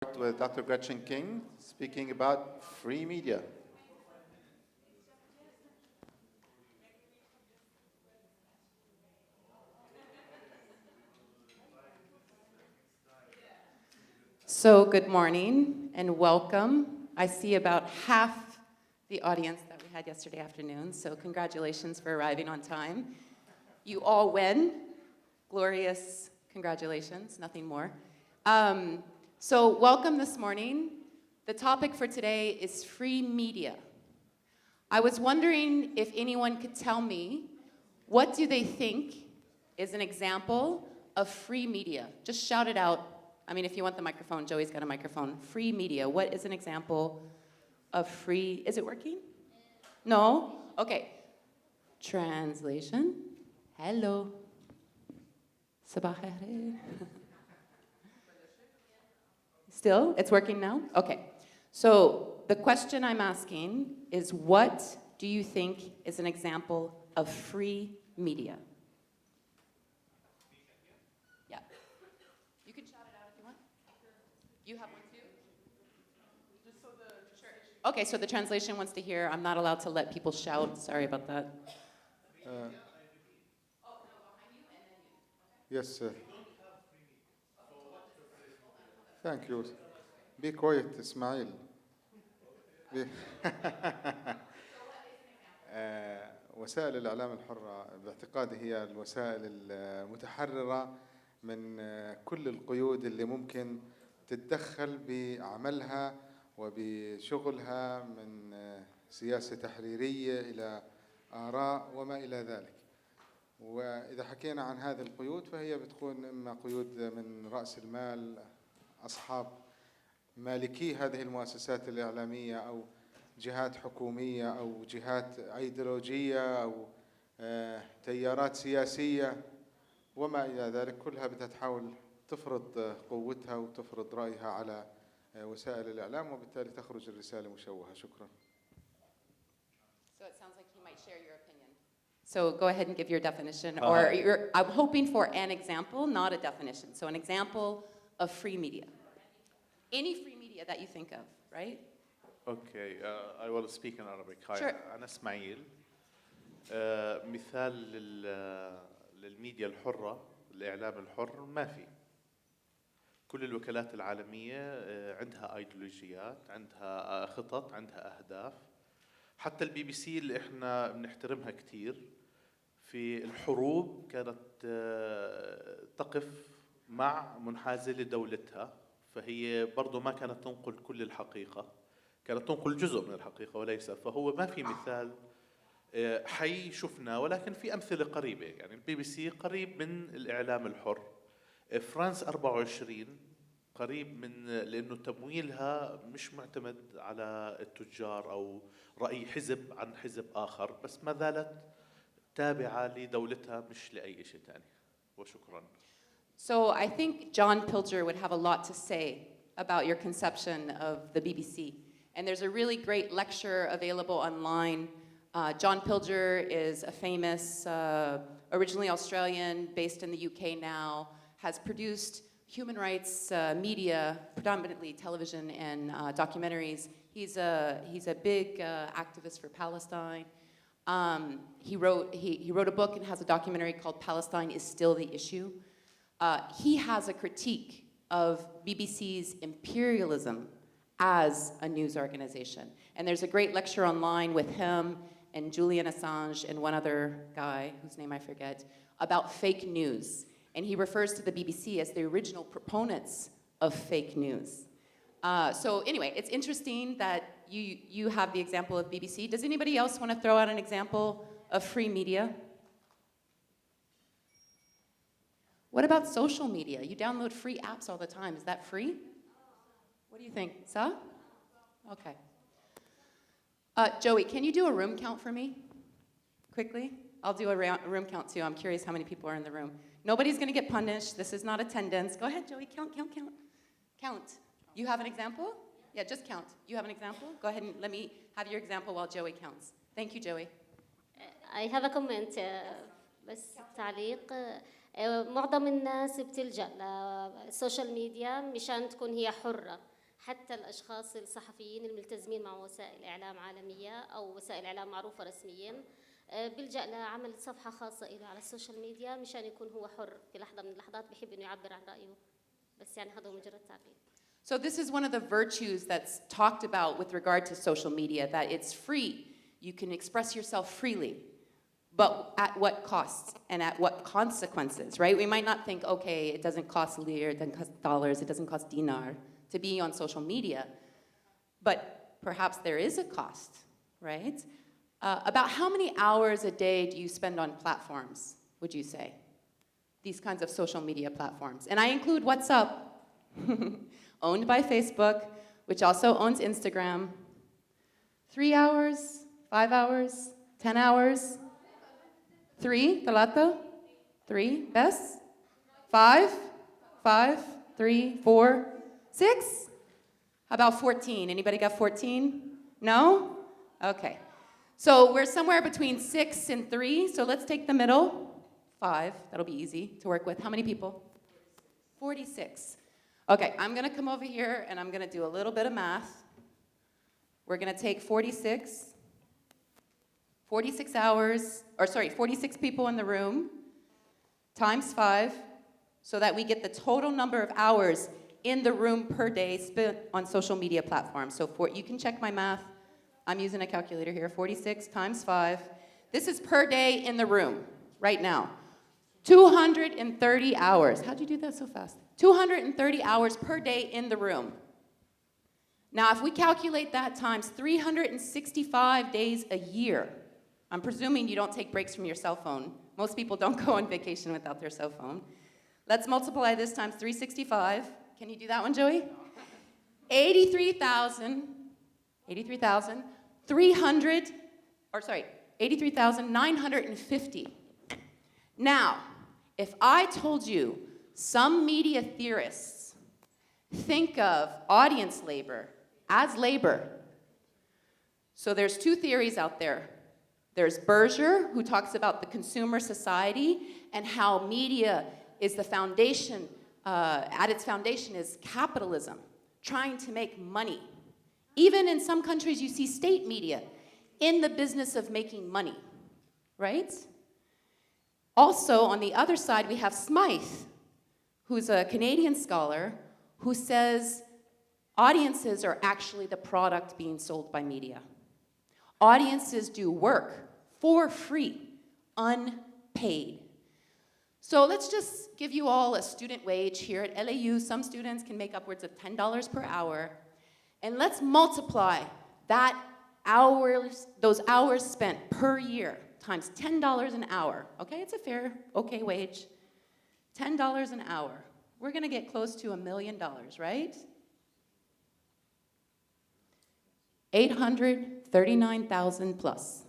With Dr. Gretchen King speaking about free media. So good morning and welcome. I see about half the audience that we had yesterday afternoon, so congratulations for arriving on time. You all win. Glorious congratulations, nothing more. So welcome this morning. The topic for today is free media. I was wondering if anyone could tell me, what do they think is an example of free media? Just shout it out. I mean, if you want the microphone, Joey's got a microphone. Free media, what is an example of free, is it working? No? Okay. Translation. Hello. Sabah al-khair. Still? It's working now? Okay. So the question I'm asking is, what do you think is an example of free media? Yeah. You can shout it out if you want. You have one too? Just so the church. Okay, so the translation wants to hear, I'm not allowed to let people shout. Sorry about that. Yes, thank you. Be quiet, Ismail. وسائل الإعلام الحرة باعتقادي هي الوسائل المتحررة من كل القيود اللي ممكن تتدخل بعملها وبشغلها، من سياسة تحريرية إلى آراء وما إلى ذلك. وإذا حكينا عن هذه القيود فهي بتكون إما قيود من رأس المال، أصحاب مالكي هذه المؤسسات الإعلامية، أو جهات حكومية، أو جهات أيديولوجية، أو تيارات سياسية وما إلى ذلك. كلها بدها تحاول تفرض قوتها وتفرض رأيها على وسائل الإعلام، وبالتالي تخرج الرسالة مشوهة. شكرا. So it sounds like you might share your opinion. So go ahead and give your definition, or I'm hoping for an example, not a definition. So an example of free media. Any free media that you think of, right? Okay, I will speak in Arabic. Hi, Sure. أنا إسماعيل. مثال للميديا الحرة، الإعلام الحر ما في. كل الوكالات العالمية عندها أيديولوجيات، عندها خطط، عندها أهداف. حتى البي بي سي اللي إحنا بنحترمها كتير في الحروب كانت تقف مع منحازة لدولتها، فهي برضو ما كانت تنقل كل الحقيقة، كانت تنقل جزء من الحقيقة وليس. فهو ما في مثال حي شفنا، ولكن في أمثلة قريبة. يعني البي بي سي قريب من الإعلام الحر. فرانس 24 قريب من، لأنه تمويلها مش معتمد على التجار أو رأي حزب عن حزب آخر، بس ما زالت تابعة لدولتها مش لأي شيء تاني. وشكرا. So I think John Pilger would have a lot to say about your conception of the BBC. And there's a really great lecture available online. John Pilger is a famous, originally Australian, based in the UK now, has produced human rights media, predominantly television and documentaries. He's a big activist for Palestine. He wrote a book and has a documentary called Palestine is Still the Issue. He has a critique of BBC's imperialism as a news organization. And there's a great lecture online with him and Julian Assange and one other guy, whose name I forget, about fake news. And he refers to the BBC as the original proponents of fake news. So anyway, it's interesting that you have the example of BBC. Does anybody else want to throw out an example of free media? What about social media? You download free apps all the time. Is that free? What do you think? Sa? Okay. Joey, can you do a room count for me? Quickly? I'll do a room count too. I'm curious how many people are in the room. Nobody's going to get punished. This is not attendance. Go ahead, Joey. Count, count, count. Count. You have an example? Yeah, just count. You have an example? Go ahead and let me have your example while Joey counts. Thank you, Joey. I have a comment. بس تعليق. معظم الناس بتلجأ للسوشيال ميديا مشان تكون هي حرة. حتى الأشخاص الصحفيين الملتزمين مع وسائل إعلام عالمية أو وسائل إعلام معروفة رسميا بيلجأ لعمل صفحة خاصة له على السوشيال ميديا مشان يكون هو حر في لحظة من اللحظات بحب إنه يعبر عن رأيه. بس يعني هذا هو مجرد تعبير. So this is one of the virtues that's talked about with regard to social media, that it's free. You can express yourself freely, but at what cost and at what consequences, right? We might not think, okay, it doesn't cost lira, it doesn't cost dollars, it doesn't cost dinar to be on social media, but perhaps there is a cost, right? About how many hours a day do you spend on platforms, would you say? These kinds of social media platforms. And I include WhatsApp, owned by Facebook, which also owns Instagram. 3 hours, 5 hours, 10 hours? 3, ثلاثة? 3, best? 5, 3, 4, 6? How about 14? Anybody got 14? No? Okay. So we're somewhere between 6 and 3, so let's take the middle. 5, that'll be easy to work with. How many people? 46. Okay, I'm gonna come over here and I'm gonna do a little bit of math. We're gonna take 46 hours, 46 people in the room, times 5, so that we get the total number of hours in the room per day spent on social media platforms. So you can check my math. I'm using a calculator here, 46 times 5. This is per day in the room, right now. 230 hours. How'd you do that so fast? 230 hours per day in the room. Now, if we calculate that times 365 days a year, I'm presuming you don't take breaks from your cell phone. Most people don't go on vacation without their cell phone. Let's multiply this times 365. Can you do that one, Joey? 83,950. Now, if I told you some media theorists think of audience labor as labor, so there's 2 theories out there. There's Berger, who talks about the consumer society and how media is the foundation, at its foundation is capitalism, trying to make money. Even in some countries, you see state media in the business of making money, right? Also, on the other side, we have Smythe, who's a Canadian scholar, who says audiences are actually the product being sold by media. Audiences do work for free, unpaid. So let's just give you all a student wage here at LAU. Some students can make upwards of $10 per hour. And let's multiply those hours spent per year times $10 an hour. Okay, it's a fair, okay wage. $10 an hour. We're gonna get close to $1 million, right? 839,000 plus.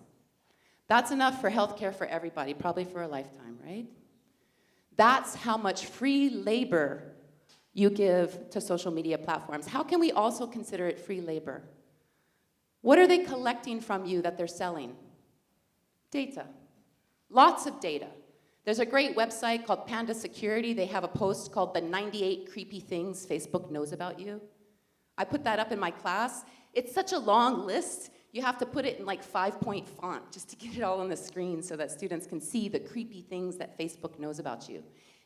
That's enough for healthcare for everybody, probably for a lifetime, right? That's how much free labor you give to social media platforms. How can we also consider it free labor? What are they collecting from you that they're selling? Data. Lots of data. There's a great website called Panda Security. They have a post called The 98 Creepy Things Facebook Knows About You. I put that up in my class. It's such a long list, you have to put it in like 5-point font just to get it all on the screen so that students can see the creepy things that Facebook knows about you.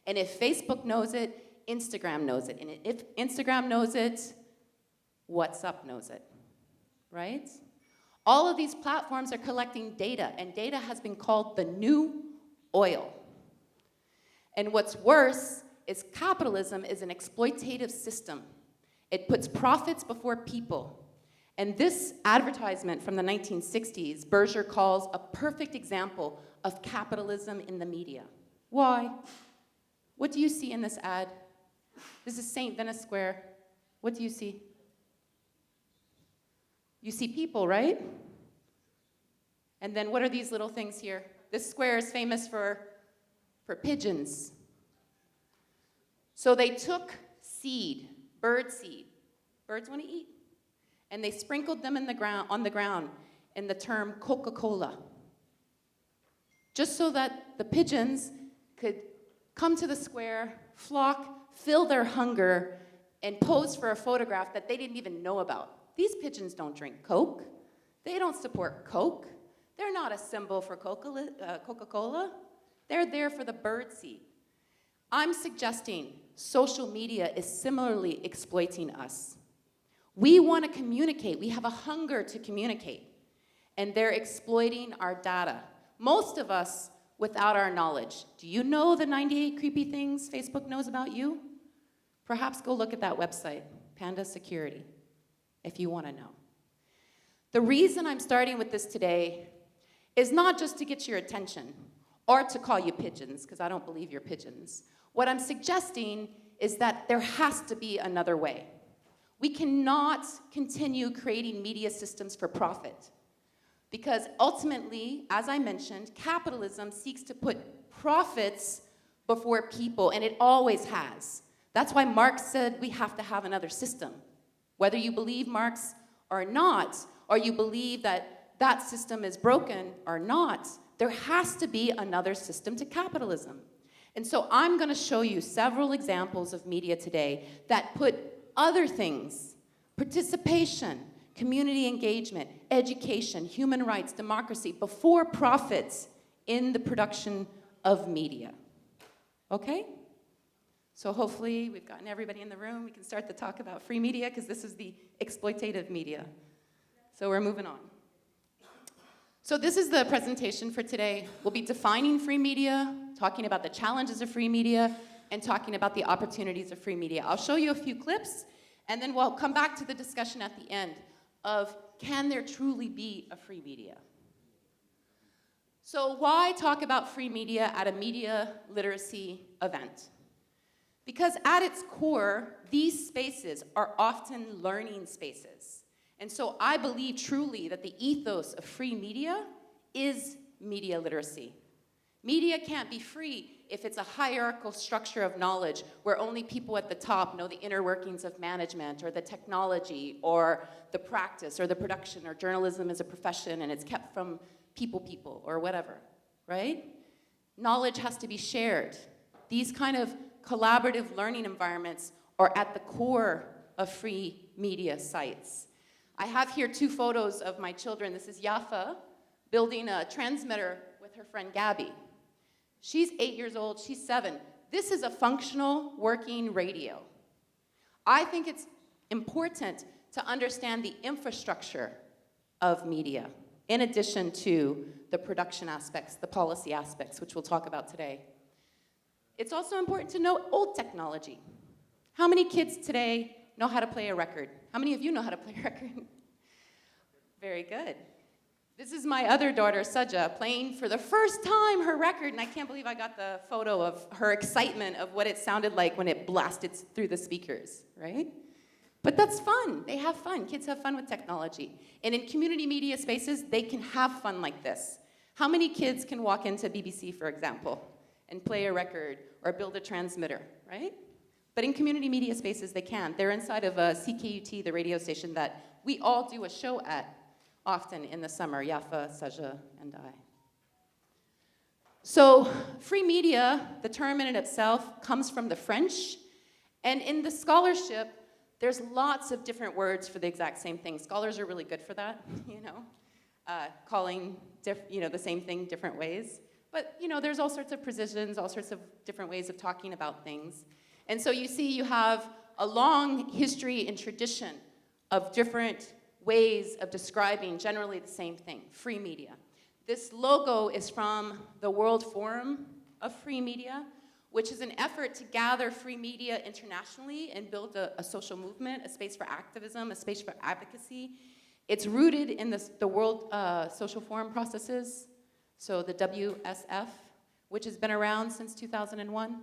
And if Facebook knows it, Instagram knows it. And if Instagram knows it, WhatsApp knows it, right? All of these platforms are collecting data, and data has been called the new oil. And what's worse is capitalism is an exploitative system. It puts profits before people. And this advertisement from the 1960s, Berger calls a perfect example of capitalism in the media. Why? What do you see in this ad? This is St. Venice Square. What do you see? You see people, right? And then what are these little things here? This square is famous for pigeons. So they took seed, bird seed. Birds want to eat. And they sprinkled them on the ground in the term Coca-Cola, just so that the pigeons could come to the square, flock, fill their hunger, and pose for a photograph that they didn't even know about. These pigeons don't drink Coke. They don't support Coke. They're not a symbol for Coca-Cola. They're there for the birdseed. I'm suggesting social media is similarly exploiting us. We want to communicate. We have a hunger to communicate. And they're exploiting our data. Most of us without our knowledge. Do you know the 98 creepy things Facebook knows about you? Perhaps go look at that website, Panda Security, if you want to know. The reason I'm starting with this today is not just to get your attention or to call you pigeons, because I don't believe you're pigeons. What I'm suggesting is that there has to be another way. We cannot continue creating media systems for profit. Because ultimately, as I mentioned, capitalism seeks to put profits before people, and it always has. That's why Marx said we have to have another system. Whether you believe Marx or not, or you believe that that system is broken or not, there has to be another system to capitalism. And so I'm going to show you several examples of media today that put other things, participation, community engagement, education, human rights, democracy, before profits in the production of media. Okay? So hopefully we've gotten everybody in the room. We can start to talk about free media, because this is the exploitative media. So we're moving on. So this is the presentation for today. We'll be defining free media, talking about the challenges of free media, and talking about the opportunities of free media. I'll show you a few clips, and then we'll come back to the discussion at the end of, can there truly be a free media? So why talk about free media at a media literacy event? Because at its core, these spaces are often learning spaces. And so I believe truly that the ethos of free media is media literacy. Media can't be free if it's a hierarchical structure of knowledge where only people at the top know the inner workings of management or the technology or the practice or the production, or journalism is a profession and it's kept from people or whatever, right? Knowledge has to be shared. These kind of collaborative learning environments are at the core of free media sites. I have here 2 photos of my children. This is Yafa building a transmitter with her friend Gabby. She's 8 years old, she's 7. This is a functional, working radio. I think it's important to understand the infrastructure of media, in addition to the production aspects, the policy aspects, which we'll talk about today. It's also important to know old technology. How many kids today know how to play a record? How many of you know how to play a record? Very good. This is my other daughter, Saja, playing for the first time her record, and I can't believe I got the photo of her excitement of what it sounded like when it blasted through the speakers, right? But that's fun. They have fun. Kids have fun with technology. And in community media spaces, they can have fun like this. How many kids can walk into BBC, for example, and play a record or build a transmitter, right? But in community media spaces, they can. They're inside of a CKUT, the radio station that we all do a show at often in the summer, Yafa, Saja, and I. So free media, the term in and itself, comes from the French. And in the scholarship, there's lots of different words for the exact same thing. Scholars are really good for that, calling the same thing different ways. But there's all sorts of precisions, all sorts of different ways of talking about things. And so you see you have a long history and tradition of different ways of describing generally the same thing, free media. This logo is from the World Forum of Free Media, which is an effort to gather free media internationally and build a social movement, a space for activism, a space for advocacy. It's rooted in the World Social Forum processes, so the WSF, which has been around since 2001.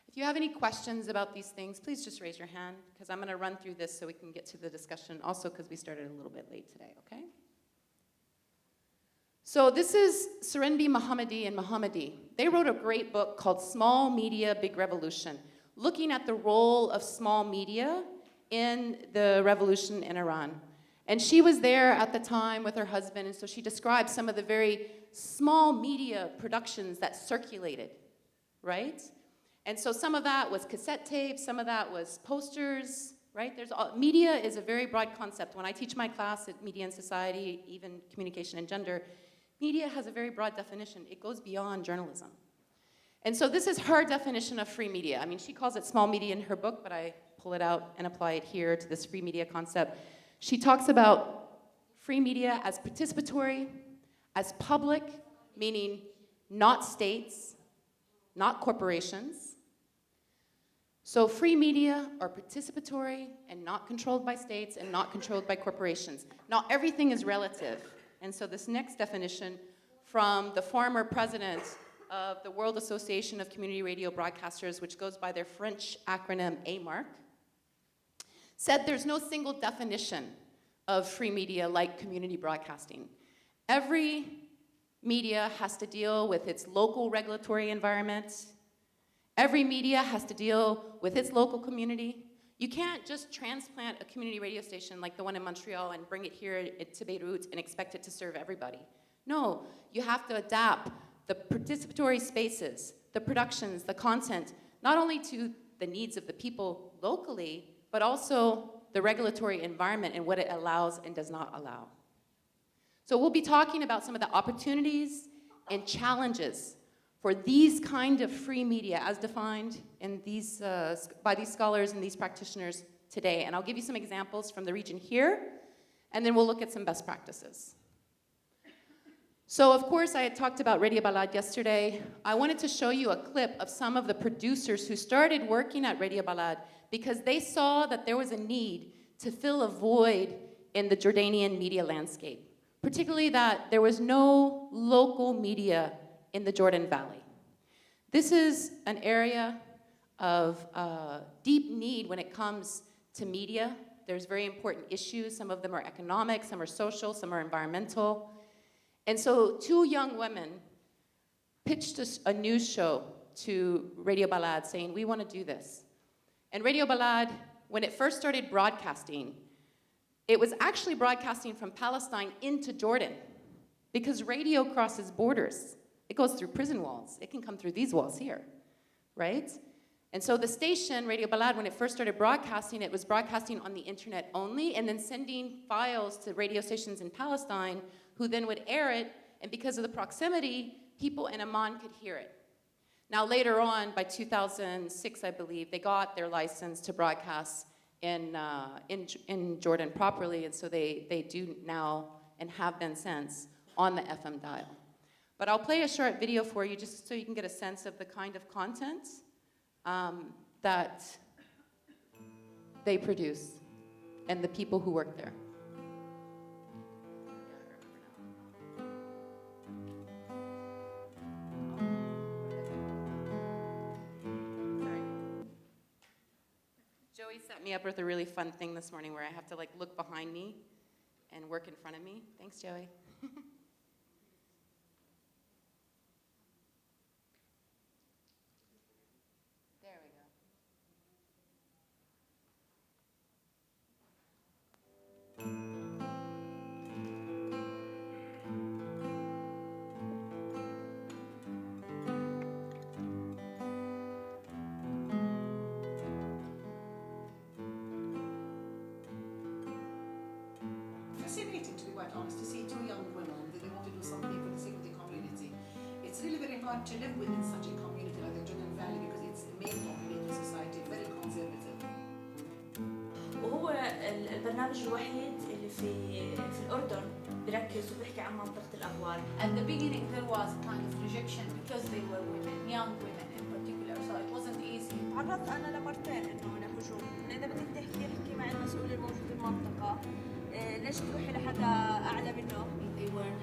If you have any questions about these things, please just raise your hand, because I'm going to run through this so we can get to the discussion, also because we started a little bit late today, okay? So this is Serenbi Mohammadi and Mohammadi. They wrote a great book called Small Media, Big Revolution, looking at the role of small media in the revolution in Iran. And she was there at the time with her husband, and so she described some of the very small media productions that circulated, right? And so some of that was cassette tapes, some of that was posters, right? Media is a very broad concept. When I teach my class at Media and Society, even Communication and Gender, media has a very broad definition. It goes beyond journalism. And so this is her definition of free media. I mean, she calls it small media in her book, but I pull it out and apply it here to this free media concept. She talks about free media as participatory, as public, meaning not states, not corporations. So free media are participatory and not controlled by states and not controlled by corporations. Now, everything is relative. And so this next definition from the former president of the World Association of Community Radio Broadcasters, which goes by their French acronym AMARC, said there's no single definition of free media like community broadcasting. Every media has to deal with its local regulatory environment. Every media has to deal with its local community. You can't just transplant a community radio station like the one in Montreal and bring it here to Beirut and expect it to serve everybody. No, you have to adapt the participatory spaces, the productions, the content, not only to the needs of the people locally, but also the regulatory environment and what it allows and does not allow. So we'll be talking about some of the opportunities and challenges for these kind of free media as defined in these, by these scholars and these practitioners today. And I'll give you some examples from the region here, and then we'll look at some best practices. So of course, I had talked about Radio Balad yesterday. I wanted to show you a clip of some of the producers who started working at Radio Balad because they saw that there was a need to fill a void in the Jordanian media landscape, particularly that there was no local media in the Jordan Valley. This is an area of deep need when it comes to media. There's very important issues. Some of them are economic, some are social, some are environmental. And so two young women pitched a news show to Radio Balad saying, we want to do this. And Radio Balad, when it first started broadcasting, it was actually broadcasting from Palestine into Jordan because radio crosses borders. It goes through prison walls. It can come through these walls here, right? And so the station, Radio Balad, when it first started broadcasting, it was broadcasting on the internet only and then sending files to radio stations in Palestine who then would air it, and because of the proximity, people in Amman could hear it. Now later on, by 2006, I believe, they got their license to broadcast in Jordan properly, and so they do now and have been since on the FM dial. But I'll play a short video for you just so you can get a sense of the kind of content that they produce and the people who work there. Joey set me up with a really fun thing this morning where I have to like look behind me and work in front of me. Thanks, Joey. There we go. Fascinating, to be quite honest, to see two young women that they want to do something for the sake of the community. It's really very hard to live within such a community like the Jordan Valley because it's a male dominated society, very conservative. وهو البرنامج الوحيد اللي في الأردن بيركز وبيحكي عن منطقة الأغوار. At the beginning there was kind of rejection because they were women, young women in particular, so it wasn't easy. تعرضت أنا لمرتين إنه لهجوم، إذا بدك تحكي مع المسؤول الموجود في المنطقة، ليش تروحي لحدا أعلى منه؟ They were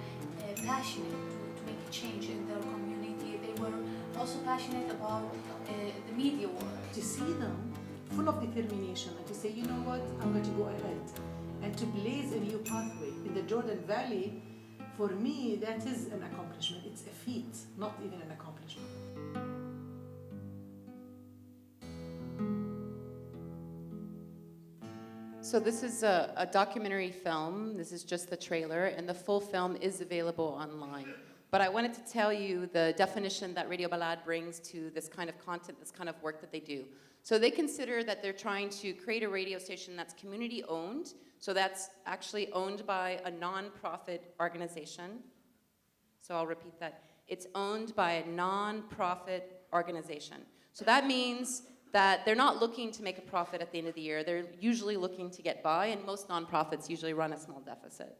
passionate to make a change in their community. They were also passionate about the media world. To see them full of determination and to say, you know what, I'm going to go ahead and to blaze a new pathway in the Jordan Valley, for me, that is an accomplishment. It's a feat, not even an accomplishment. So this is a documentary film. This is just the trailer, and the full film is available online. but I wanted to tell you the definition that Radio Balad brings to this kind of content, this kind of work that they do. So they consider that they're trying to create a radio station that's community owned, so that's actually owned by a non-profit organization. So I'll repeat that. It's owned by a non-profit organization. So that means that they're not looking to make a profit at the end of the year. They're usually looking to get by, and most nonprofits usually run a small deficit.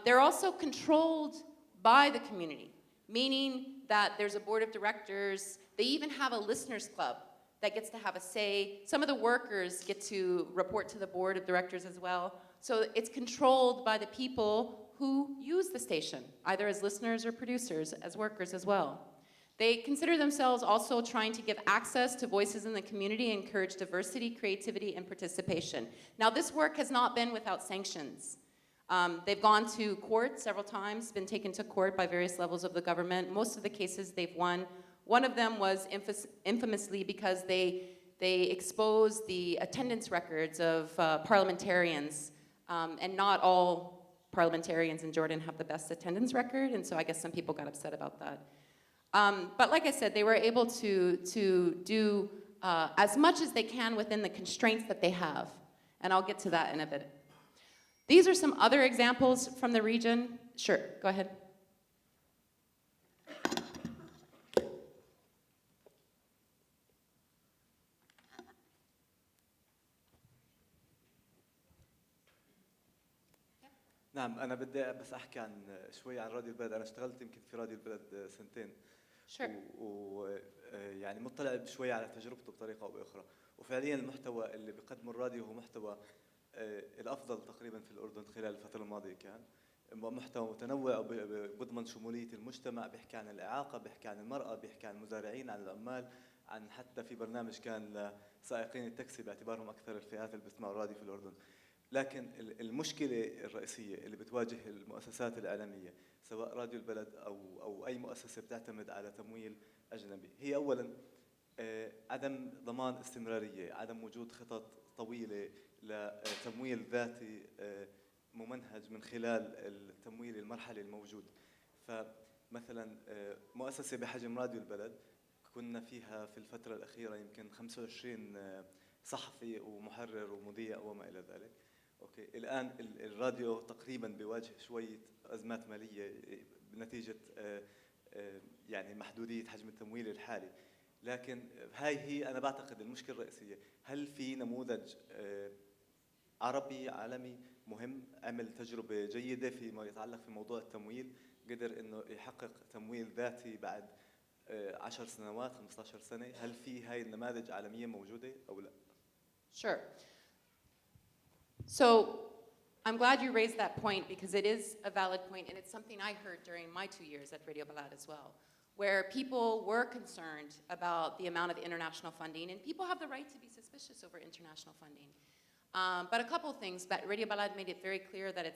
They're also controlled by the community, meaning that there's a board of directors. They even have a listeners club that gets to have a say. Some of the workers get to report to the board of directors as well. So it's controlled by the people who use the station, either as listeners or producers, as workers as well. They consider themselves also trying to give access to voices in the community, encourage diversity, creativity, and participation. Now, this work has not been without sanctions. They've gone to court several times, been taken to court by various levels of the government. Most of the cases they've won. One of them was infamously because they exposed the attendance records of parliamentarians, and not all parliamentarians in Jordan have the best attendance record, and so I guess some people got upset about that. But like I said, they were able to do as much as they can within the constraints that they have, and I'll get to that in a bit. These are some other examples from the region. Sure, go ahead. نعم أنا بدي بس أحكي عن شوي عن راديو البلد. أنا اشتغلت يمكن في راديو البلد سنتين. Sure. ويعني مطلع شوي على تجربته بطريقة أو بأخرى. وفعليا المحتوى اللي بيقدمه الراديو هو محتوى الأفضل تقريبا في الأردن خلال الفترة الماضية كان. محتوى متنوع بيضمن شمولية المجتمع، بيحكي عن الإعاقة، بيحكي عن المرأة، بيحكي عن المزارعين، عن العمال، عن حتى في برنامج كان لسائقين التاكسي باعتبارهم أكثر الفئات اللي بتسمعوا الراديو في الأردن. لكن المشكلة الرئيسية اللي بتواجه المؤسسات الإعلامية سواء راديو البلد أو أي مؤسسة بتعتمد على تمويل أجنبي هي أولاً عدم ضمان استمرارية، عدم وجود خطط طويلة لتمويل ذاتي ممنهج من خلال التمويل المرحلي الموجود. فمثلاً مؤسسة بحجم راديو البلد كنا فيها في الفترة الأخيرة يمكن 25 صحفي ومحرر ومذيع وما إلى ذلك. أوكي الآن الراديو تقريباً بيواجه شوية أزمات مالية بنتيجة يعني محدودية حجم التمويل الحالي. لكن هاي هي أنا بعتقد المشكلة الرئيسية. هل في نموذج عربي عالمي مهم عمل تجربة جيدة فيما يتعلق في موضوع التمويل قدر إنه يحقق تمويل ذاتي بعد 10 سنوات 15 سنة؟ هل في هاي النماذج عالمية موجودة أو لا؟ Sure. So I'm glad you raised that point because it is a valid point, and it's something I heard during my 2 years at Radio Balad as well, where people were concerned about the amount of international funding, and people have the right to be suspicious over international funding. But a couple of things. But Radio Balad made it very clear that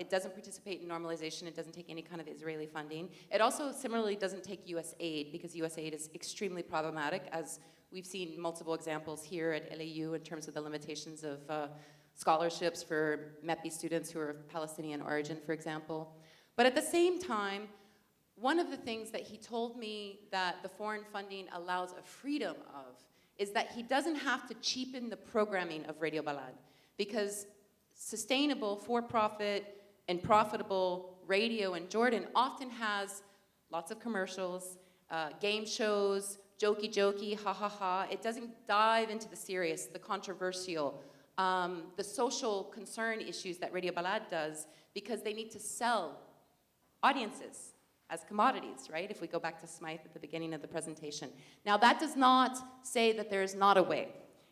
it doesn't participate in normalization. It doesn't take any kind of Israeli funding. It also similarly doesn't take U.S. aid because U.S. aid is extremely problematic, as we've seen multiple examples here at LAU in terms of the limitations of scholarships for MEPI students who are of Palestinian origin, for example. But at the same time, one of the things that he told me that the foreign funding allows a freedom of is that he doesn't have to cheapen the programming of Radio Balad, because sustainable, for-profit, and profitable radio in Jordan often has lots of commercials, game shows, jokey, ha. It doesn't dive into the serious, the controversial, the social concern issues that Radio Balad does, because they need to sell audiences as commodities, right? If we go back to Smythe at the beginning of the presentation. Now, that does not say that there is not a way.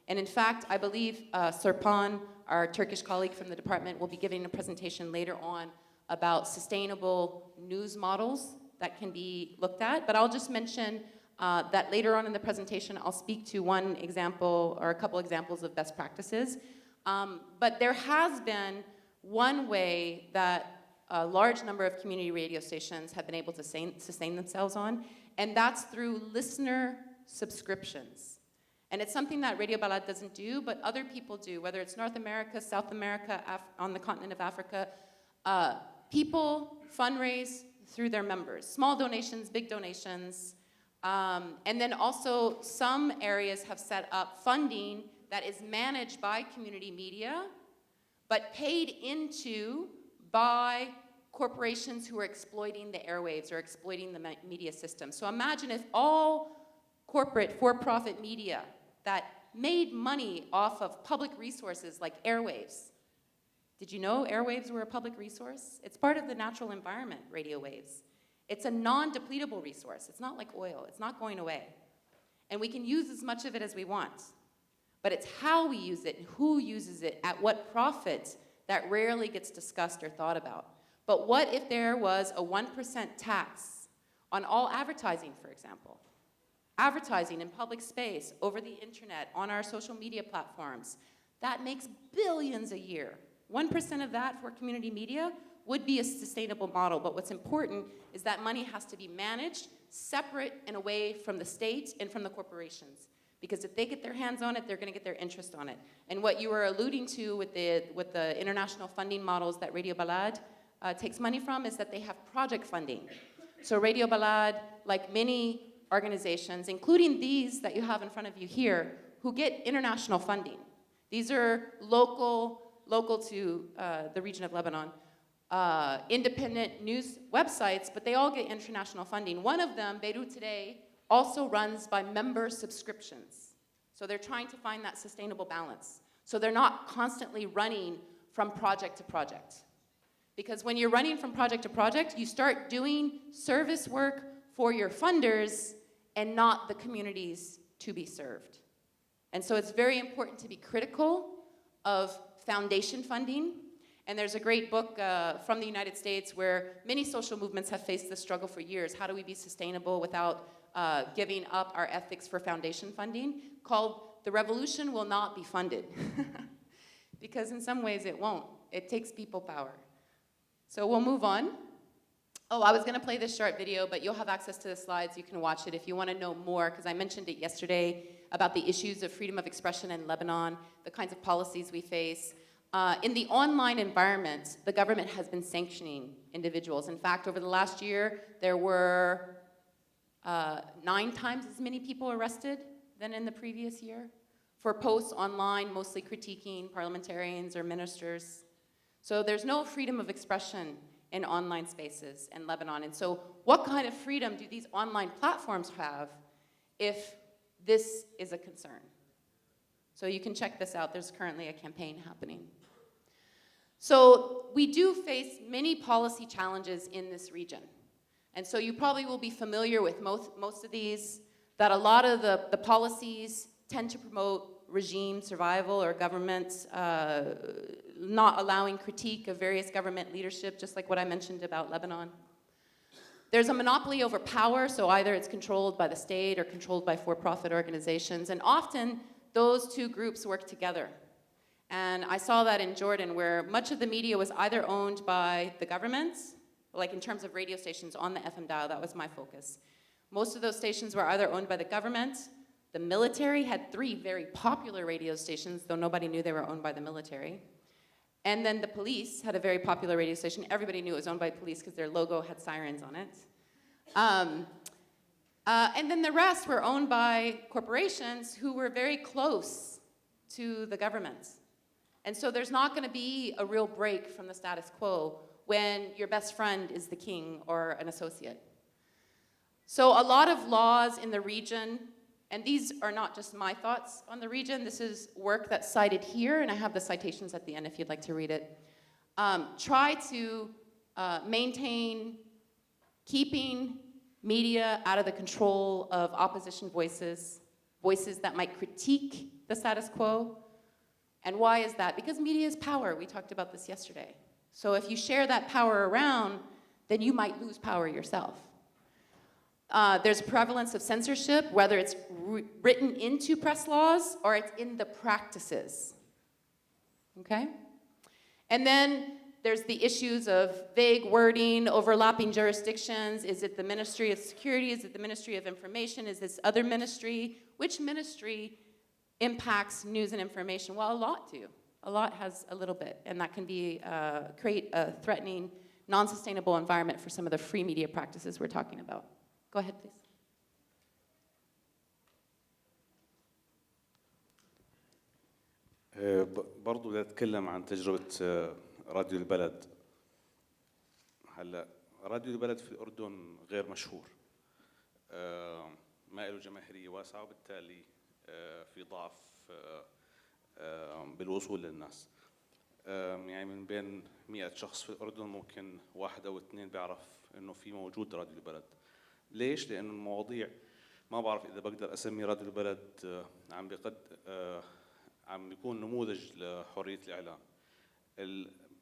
And in fact, I believe Serpan, our Turkish colleague from the department, will be giving a presentation later on about sustainable news models that can be looked at. But I'll just mention that later on in the presentation, I'll speak to one example or a couple examples of best practices. But there has been one way that a large number of community radio stations have been able to sustain themselves on, and that's through listener subscriptions. And it's something that Radio Balad doesn't do, but other people do, whether it's North America, South America, on the continent of Africa. People fundraise through their members. Small donations, big donations. And then also some areas have set up funding that is managed by community media, but paid into by corporations who are exploiting the airwaves or exploiting the media system. So imagine if all corporate for-profit media that made money off of public resources like airwaves. Did you know airwaves were a public resource? It's part of the natural environment, radio waves. It's a non-depletable resource. It's not like oil. It's not going away. And we can use as much of it as we want. But it's how we use it and who uses it, at what profit, that rarely gets discussed or thought about. But what if there was a 1% tax on all advertising, for example? Advertising in public space, over the internet, on our social media platforms. That makes billions a year. 1% of that for community media would be a sustainable model, but what's important is that money has to be managed separate and away from the state and from the corporations. Because if they get their hands on it, they're gonna get their interest on it. And what you were alluding to with the international funding models that Radio Balad takes money from is that they have project funding. So Radio Balad, like many organizations, including these that you have in front of you here, who get international funding. These are local to the region of Lebanon, independent news websites, but they all get international funding. One of them, Beirut Today, also runs by member subscriptions. So they're trying to find that sustainable balance. So they're not constantly running from project to project. Because when you're running from project to project, you start doing service work for your funders and not the communities to be served. And so it's very important to be critical of foundation funding. And there's a great book from the United States where many social movements have faced this struggle for years. How do we be sustainable without giving up our ethics for foundation funding? Called The Revolution Will Not Be Funded. Because in some ways it won't. It takes people power. So we'll move on. Oh, I was gonna play this short video, but you'll have access to the slides. You can watch it if you wanna know more, because I mentioned it yesterday about the issues of freedom of expression in Lebanon, the kinds of policies we face. In the online environment, the government has been sanctioning individuals. In fact, over the last year, there were 9 times as many people arrested than in the previous year for posts online, mostly critiquing parliamentarians or ministers. So there's no freedom of expression in online spaces in Lebanon. And so what kind of freedom do these online platforms have if this is a concern? So you can check this out. There's currently a campaign happening. So we do face many policy challenges in this region. And so you probably will be familiar with most of these, that a lot of the policies tend to promote regime survival or government not allowing critique of various government leadership, just like what I mentioned about Lebanon. There's a monopoly over power, so either it's controlled by the state or controlled by for-profit organizations, and often those two groups work together. And I saw that in Jordan, where much of the media was either owned by the government, like in terms of radio stations on the FM dial, that was my focus. Most of those stations were either owned by the government. The military had 3 very popular radio stations, though nobody knew they were owned by the military. And then the police had a very popular radio station. Everybody knew it was owned by police because their logo had sirens on it. And then the rest were owned by corporations who were very close to the government. And so there's not gonna be a real break from the status quo when your best friend is the king or an associate. So a lot of laws in the region, and these are not just my thoughts on the region, this is work that's cited here, and I have the citations at the end if you'd like to read it. Try to maintain keeping media out of the control of opposition voices, voices that might critique the status quo. And why is that? Because media is power. We talked about this yesterday. So if you share that power around, then you might lose power yourself. There's prevalence of censorship, whether it's written into press laws or it's in the practices. Okay? And then there's the issues of vague wording, overlapping jurisdictions. Is it the Ministry of Security? Is it the Ministry of Information? Is this other ministry? Which ministry impacts news and information? Well, a lot do. A lot has a little bit, and that can be create a threatening non-sustainable environment for some of the free media practices we're talking about. Go ahead, please. برضو بدي أتكلم عن تجربة راديو البلد. هلا راديو البلد في الأردن غير مشهور، ما له جماهيرية واسعة، وبالتالي في ضعف بالوصول للناس. يعني من بين 100 شخص في الأردن ممكن 1 أو 2 بيعرف إنه في موجود راديو البلد. ليش؟ لأنه المواضيع ما بعرف إذا بقدر أسمي راديو البلد عم بيكون نموذج لحرية الإعلام.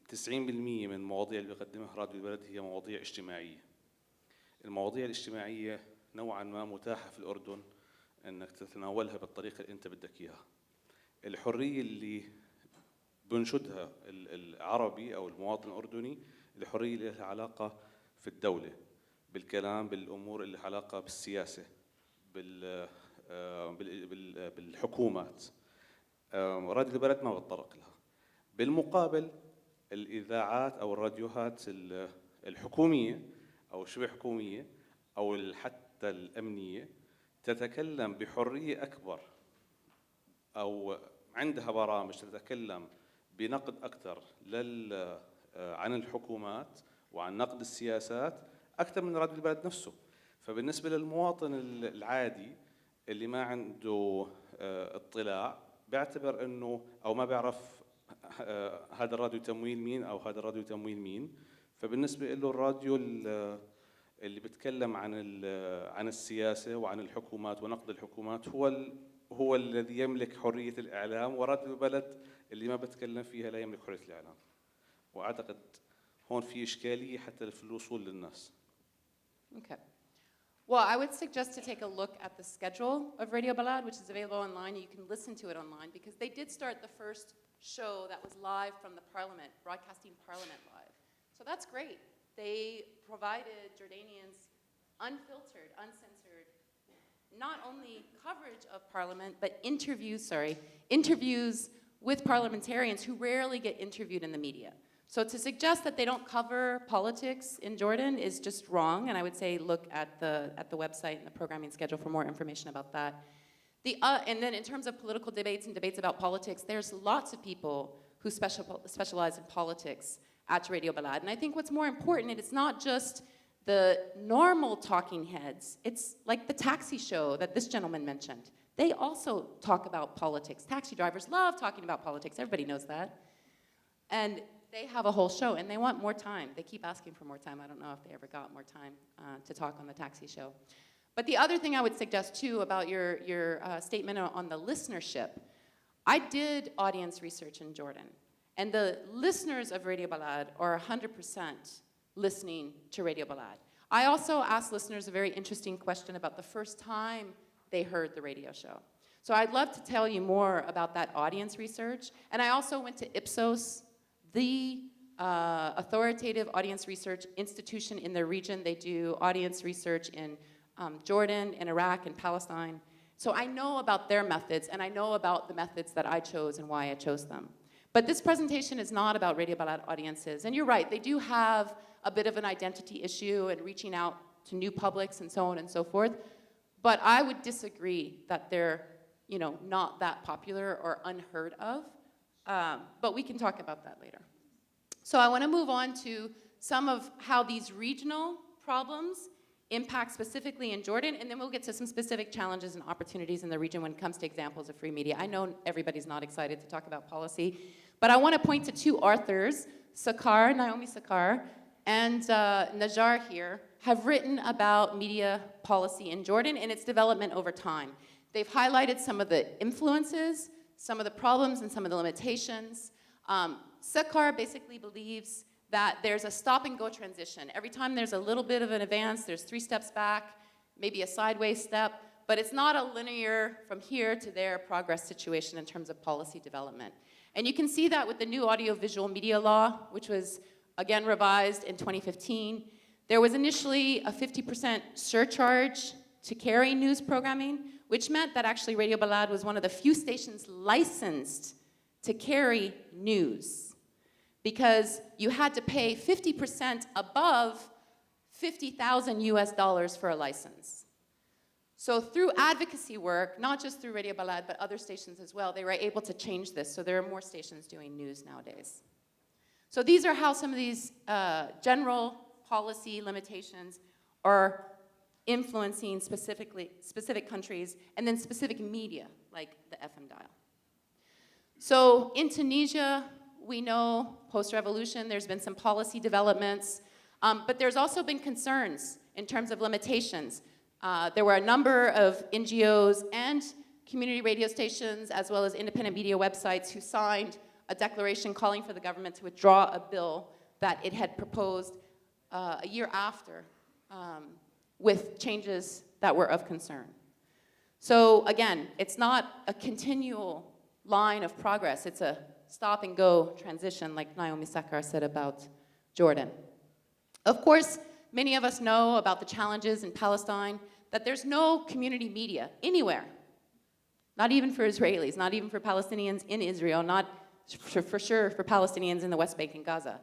90% من المواضيع اللي بيقدمها راديو البلد هي مواضيع اجتماعية. المواضيع الاجتماعية نوعاً ما متاحة في الأردن إنك تتناولها بالطريقة اللي أنت بدك إياها. الحرية اللي بنشدها العربي أو المواطن الأردني، الحرية اللي لها علاقة في الدولة، بالكلام، بالأمور اللي لها علاقة بالسياسة، بالحكومات. راديو البلد ما بتطرق لها. بالمقابل الإذاعات أو الراديوهات الحكومية أو شبه حكومية أو حتى الأمنية تتكلم بحرية أكبر، أو عندها برامج تتكلم بنقد أكثر عن الحكومات وعن نقد السياسات أكثر من راديو البلد نفسه. فبالنسبة للمواطن العادي اللي ما عنده اطلاع، بيعتبر إنه أو ما بيعرف هذا الراديو تمويل مين أو هذا الراديو تمويل مين. فبالنسبة له الراديو اللي بيتكلم عن السياسة وعن الحكومات ونقد الحكومات هو الذي يملك حرية الإعلام، وراديو البلد اللي ما بتكلم فيها لا يملك حرية الإعلام. وأعتقد هون في إشكالية حتى في الوصول للناس. Okay. Well, I would suggest to take a look at the schedule of Radio Balad, which is available online. You can listen to it online because they did start the first show that was live from the Parliament, broadcasting Parliament live. So that's great. They provided Jordanians unfiltered, uncensored, not only coverage of Parliament, but interviews with parliamentarians who rarely get interviewed in the media. So to suggest that they don't cover politics in Jordan is just wrong, and I would say look at the website and the programming schedule for more information about that. And then in terms of political debates and debates about politics, there's lots of people who specialize in politics at Radio Balad. And I think what's more important, it's not just the normal talking heads, it's like the taxi show that this gentleman mentioned. They also talk about politics. Taxi drivers love talking about politics, everybody knows that. And they have a whole show, and they want more time. They keep asking for more time. I don't know if they ever got more time to talk on the taxi show. But the other thing I would suggest, too, about your statement on the listenership, I did audience research in Jordan, and the listeners of Radio Balad are 100% listening to Radio Balad. I also asked listeners a very interesting question about the first time they heard the radio show. So I'd love to tell you more about that audience research. And I also went to Ipsos, the authoritative audience research institution in the region. They do audience research in Jordan, in Iraq, and Palestine. So I know about their methods, and I know about the methods that I chose and why I chose them. But this presentation is not about Radio Balad audiences. And you're right, they do have a bit of an identity issue and reaching out to new publics and so on and so forth. But I would disagree that they're, not that popular or unheard of. But we can talk about that later. So I want to move on to some of how these regional problems impact specifically in Jordan, and then we'll get to some specific challenges and opportunities in the region when it comes to examples of free media. I know everybody's not excited to talk about policy, but I want to point to 2 authors, Naomi Sakar, and Najar here, have written about media policy in Jordan and its development over time. They've highlighted some of the influences, some of the problems, and some of the limitations. Sakar basically believes that there's a stop-and-go transition. Every time there's a little bit of an advance, there's 3 steps back, maybe a sideways step, but it's not a linear from here to there progress situation in terms of policy development. And you can see that with the new audiovisual media law, which was again revised in 2015. There was initially a 50% surcharge to carry news programming, which meant that actually Radio Balad was one of the few stations licensed to carry news. because you had to pay 50% above $50,000 US for a license. So through advocacy work, not just through Radio Balad, but other stations as well, they were able to change this. So there are more stations doing news nowadays. So these are how some of these general policy limitations are influencing specific countries, and then specific media, like the FM dial. So in Tunisia, we know post-revolution, there's been some policy developments, but there's also been concerns in terms of limitations. There were a number of NGOs and community radio stations, as well as independent media websites, who signed a declaration calling for the government to withdraw a bill that it had proposed a year after, with changes that were of concern. So again, it's not a continual line of progress. It's a stop-and-go transition, like Naomi Sakar said about Jordan. Of course, many of us know about the challenges in Palestine, that there's no community media anywhere, not even for Israelis, not even for Palestinians in Israel, not for sure for Palestinians in the West Bank and Gaza.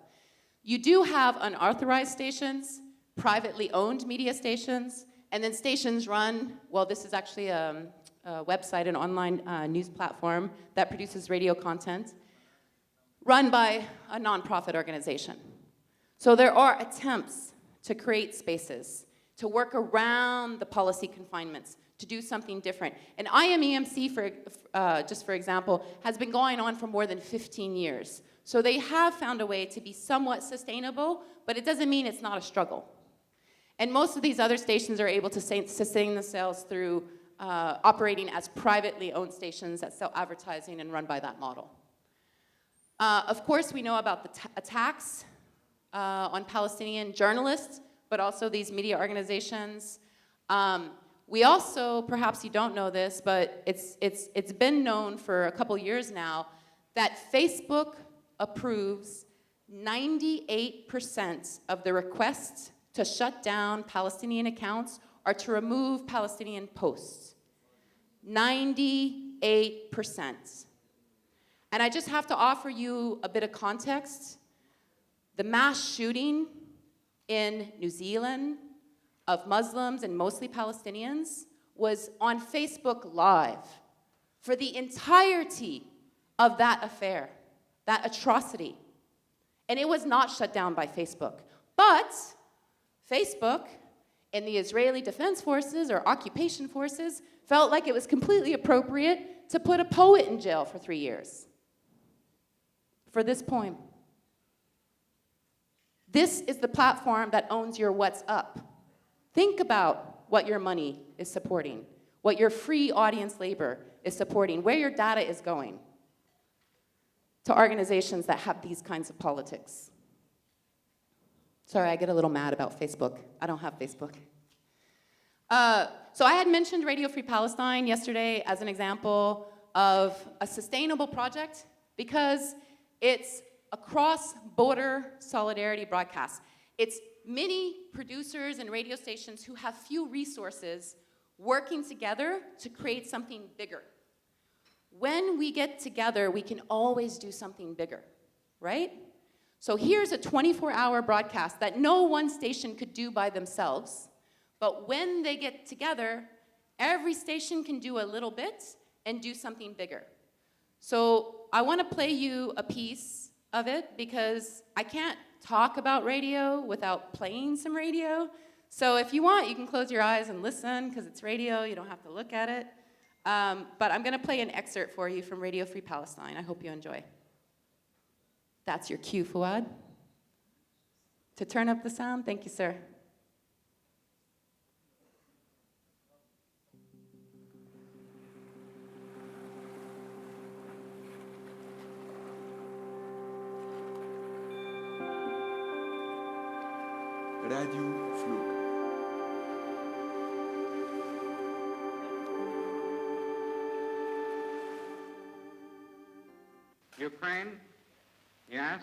You do have unauthorized stations, privately owned media stations, and then stations run, well, this is actually a website, an online news platform that produces radio content, run by a nonprofit organization. So there are attempts to create spaces, to work around the policy confinements, to do something different. And IMEMC, just for example, has been going on for more than 15 years. So they have found a way to be somewhat sustainable, but it doesn't mean it's not a struggle. And most of these other stations are able to sustain themselves through operating as privately owned stations that sell advertising and run by that model. Of course, we know about the attacks on Palestinian journalists, but also these media organizations. We also, perhaps you don't know this, but it's been known for a couple years now that Facebook approves 98% of the requests to shut down Palestinian accounts or to remove Palestinian posts. 98%. And I just have to offer you a bit of context. The mass shooting in New Zealand of Muslims and mostly Palestinians was on Facebook Live for the entirety of that affair, that atrocity. And it was not shut down by Facebook. But Facebook and the Israeli Defense Forces or occupation forces felt like it was completely appropriate to put a poet in jail for 3 years for this poem. This is the platform that owns your what's up. Think about what your money is supporting, what your free audience labor is supporting, where your data is going to organizations that have these kinds of politics. Sorry, I get a little mad about Facebook. I don't have Facebook. So I had mentioned Radio Free Palestine yesterday as an example of a sustainable project because it's a cross-border solidarity broadcast. It's many producers and radio stations who have few resources working together to create something bigger. When we get together, we can always do something bigger, right? So here's a 24-hour broadcast that no one station could do by themselves, but when they get together, every station can do a little bit and do something bigger. So I want to play you a piece of it because I can't talk about radio without playing some radio. So if you want, you can close your eyes and listen because it's radio, you don't have to look at it. But I'm going to play an excerpt for you from Radio Free Palestine. I hope you enjoy. That's your cue, Fuad. To turn up the sound, thank you, sir. Radio Flug. Ukraine? Yes.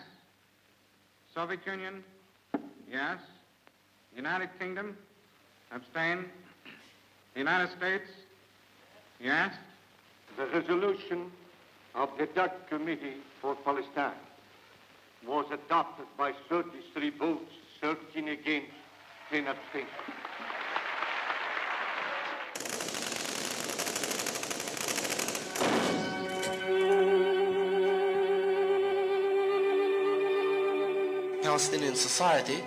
Soviet Union? Yes. United Kingdom? Abstain. United States? Yes. The resolution of the Dutch Committee for Palestine was adopted by 33 votes, 13 against, 10 abstentions. Palestinian society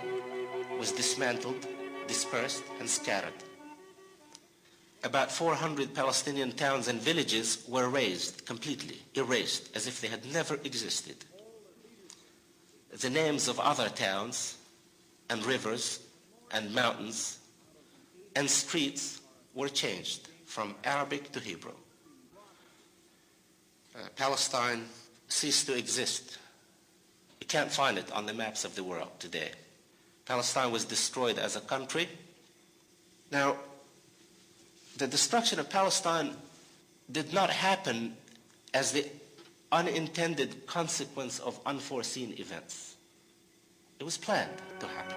was dismantled, dispersed, and scattered. About 400 Palestinian towns and villages were erased, completely erased, as if they had never existed. The names of other towns and rivers and mountains and streets were changed from Arabic to Hebrew. Palestine ceased to exist. You can't find it on the maps of the world today. Palestine was destroyed as a country. Now, the destruction of Palestine did not happen as the unintended consequence of unforeseen events. It was planned to happen.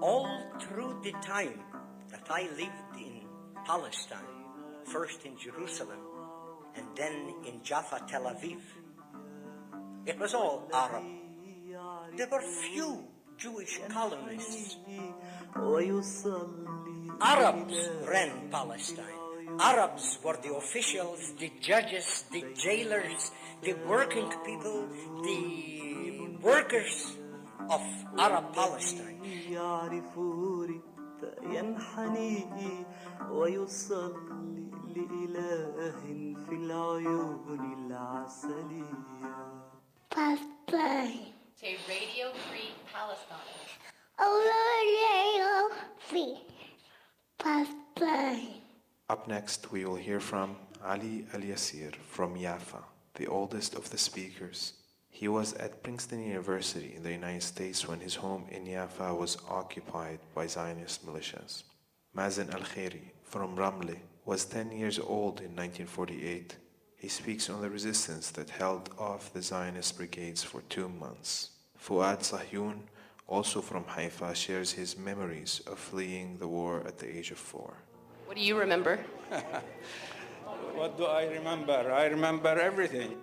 All through the time that I lived in Palestine, first in Jerusalem and then in Jaffa, Tel Aviv, it was all Arab. There were few Jewish colonists. Arabs ran Palestine. Arabs were the officials, the judges, the jailers, the working people, the workers of Arab Palestine. Palestine. Say Radio Free Palestine. Oh, Radio Free Palestine. Up next, we will hear from Ali Al-Yasir from Jaffa, the oldest of the speakers. He was at Princeton University in the United States when his home in Jaffa was occupied by Zionist militias. Mazen Al-Khairi from Ramle was 10 years old in 1948. He speaks on the resistance that held off the Zionist brigades for 2 months. Fuad Sahyun, also from Haifa, shares his memories of fleeing the war at the age of 4. What do you remember? What do I remember? I remember everything.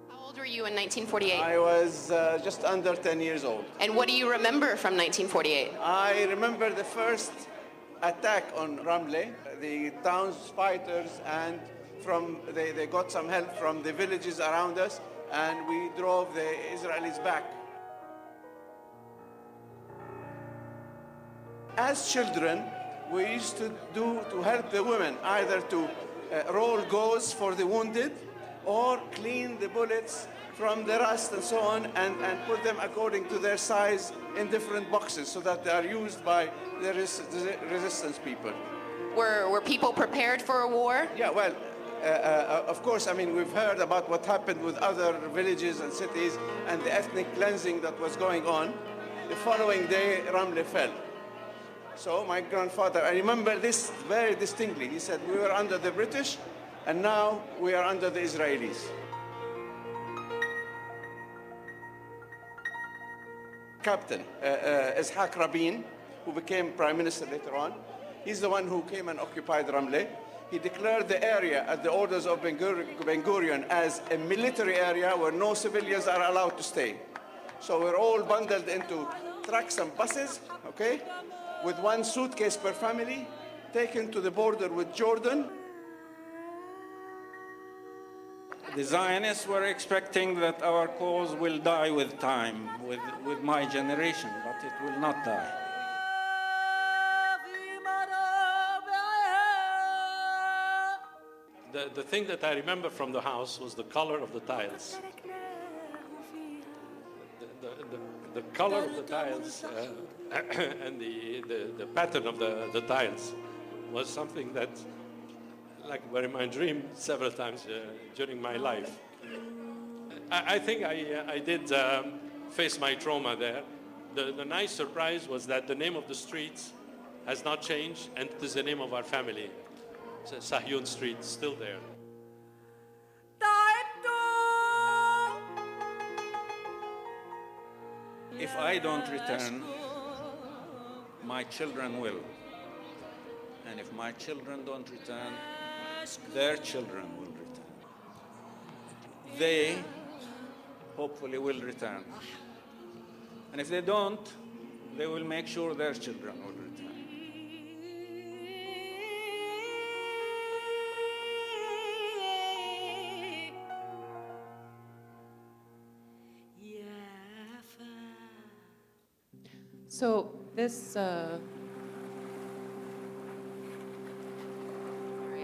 How old were you in 1948? I was just under 10 years old. And what do you remember from 1948? I remember the first attack on Ramle, the town's fighters, and they got some help from the villages around us, and we drove the Israelis back. As children, we used to help the women, either to roll gauze for the wounded or clean the bullets from the rust and so on, and put them according to their size in different boxes so that they are used by the resistance people. Were people prepared for a war? Yeah, well, of course, I mean, we've heard about what happened with other villages and cities and the ethnic cleansing that was going on. The following day, Ramle fell. So my grandfather, I remember this very distinctly. He said, we were under the British, and now we are under the Israelis. Captain Ishaq Rabin, who became prime minister later on, he's the one who came and occupied Ramle. He declared the area at the orders of Ben Gurion as a military area where no civilians are allowed to stay. So we're all bundled into trucks and buses, okay, with one suitcase per family, taken to the border with Jordan. The Zionists were expecting that our cause will die with time, with my generation, but it will not die. The thing that I remember from the house was the color of the tiles. The color of the tiles and the pattern of the tiles was something that, like, were in my dream several times during my life. I think I did face my trauma there. The nice surprise was that the name of the streets has not changed, and it is the name of our family. Sahyun Street, still there. If I don't return, my children will. And if my children don't return, their children will return. They hopefully will return. And if they don't, they will make sure their children will return. So this, sorry,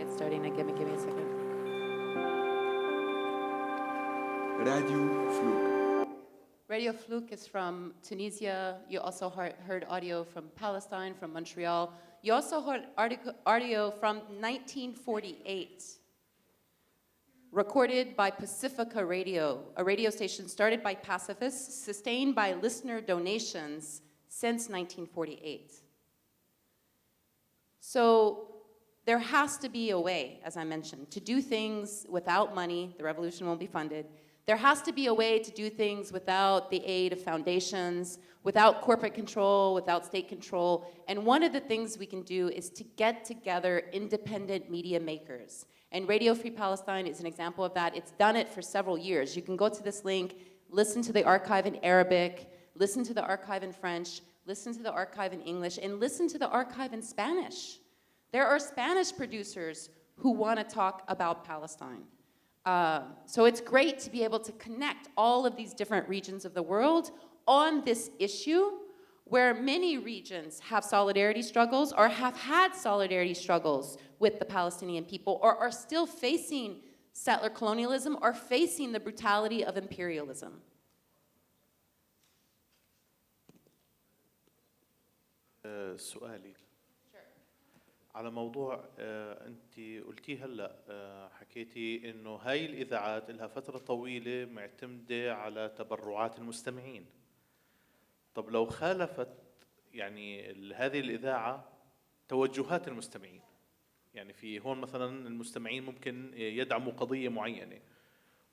it's starting to give me a second. Radio Fluke. Radio Fluke is from Tunisia. You also heard audio from Palestine, from Montreal. You also heard audio from 1948, recorded by Pacifica Radio, a radio station started by pacifists, sustained by listener donations since 1948. So there has to be a way, as I mentioned, to do things without money. The revolution won't be funded. There has to be a way to do things without the aid of foundations, without corporate control, without state control. And one of the things we can do is to get together independent media makers. And Radio Free Palestine is an example of that. It's done it for several years. You can go to this link, listen to the archive in Arabic, listen to the archive in French, listen to the archive in English, and listen to the archive in Spanish. There are Spanish producers who want to talk about Palestine. So it's great to be able to connect all of these different regions of the world on this issue, where many regions have solidarity struggles or have had solidarity struggles with the Palestinian people, or are still facing settler colonialism or facing the brutality of imperialism. سؤالي على موضوع انت قلتيه هلا حكيتي انه هاي الاذاعات لها فتره طويله معتمده على تبرعات المستمعين. طب لو خالفت يعني هذه الاذاعه توجهات المستمعين، يعني في هون مثلا المستمعين ممكن يدعموا قضيه معينه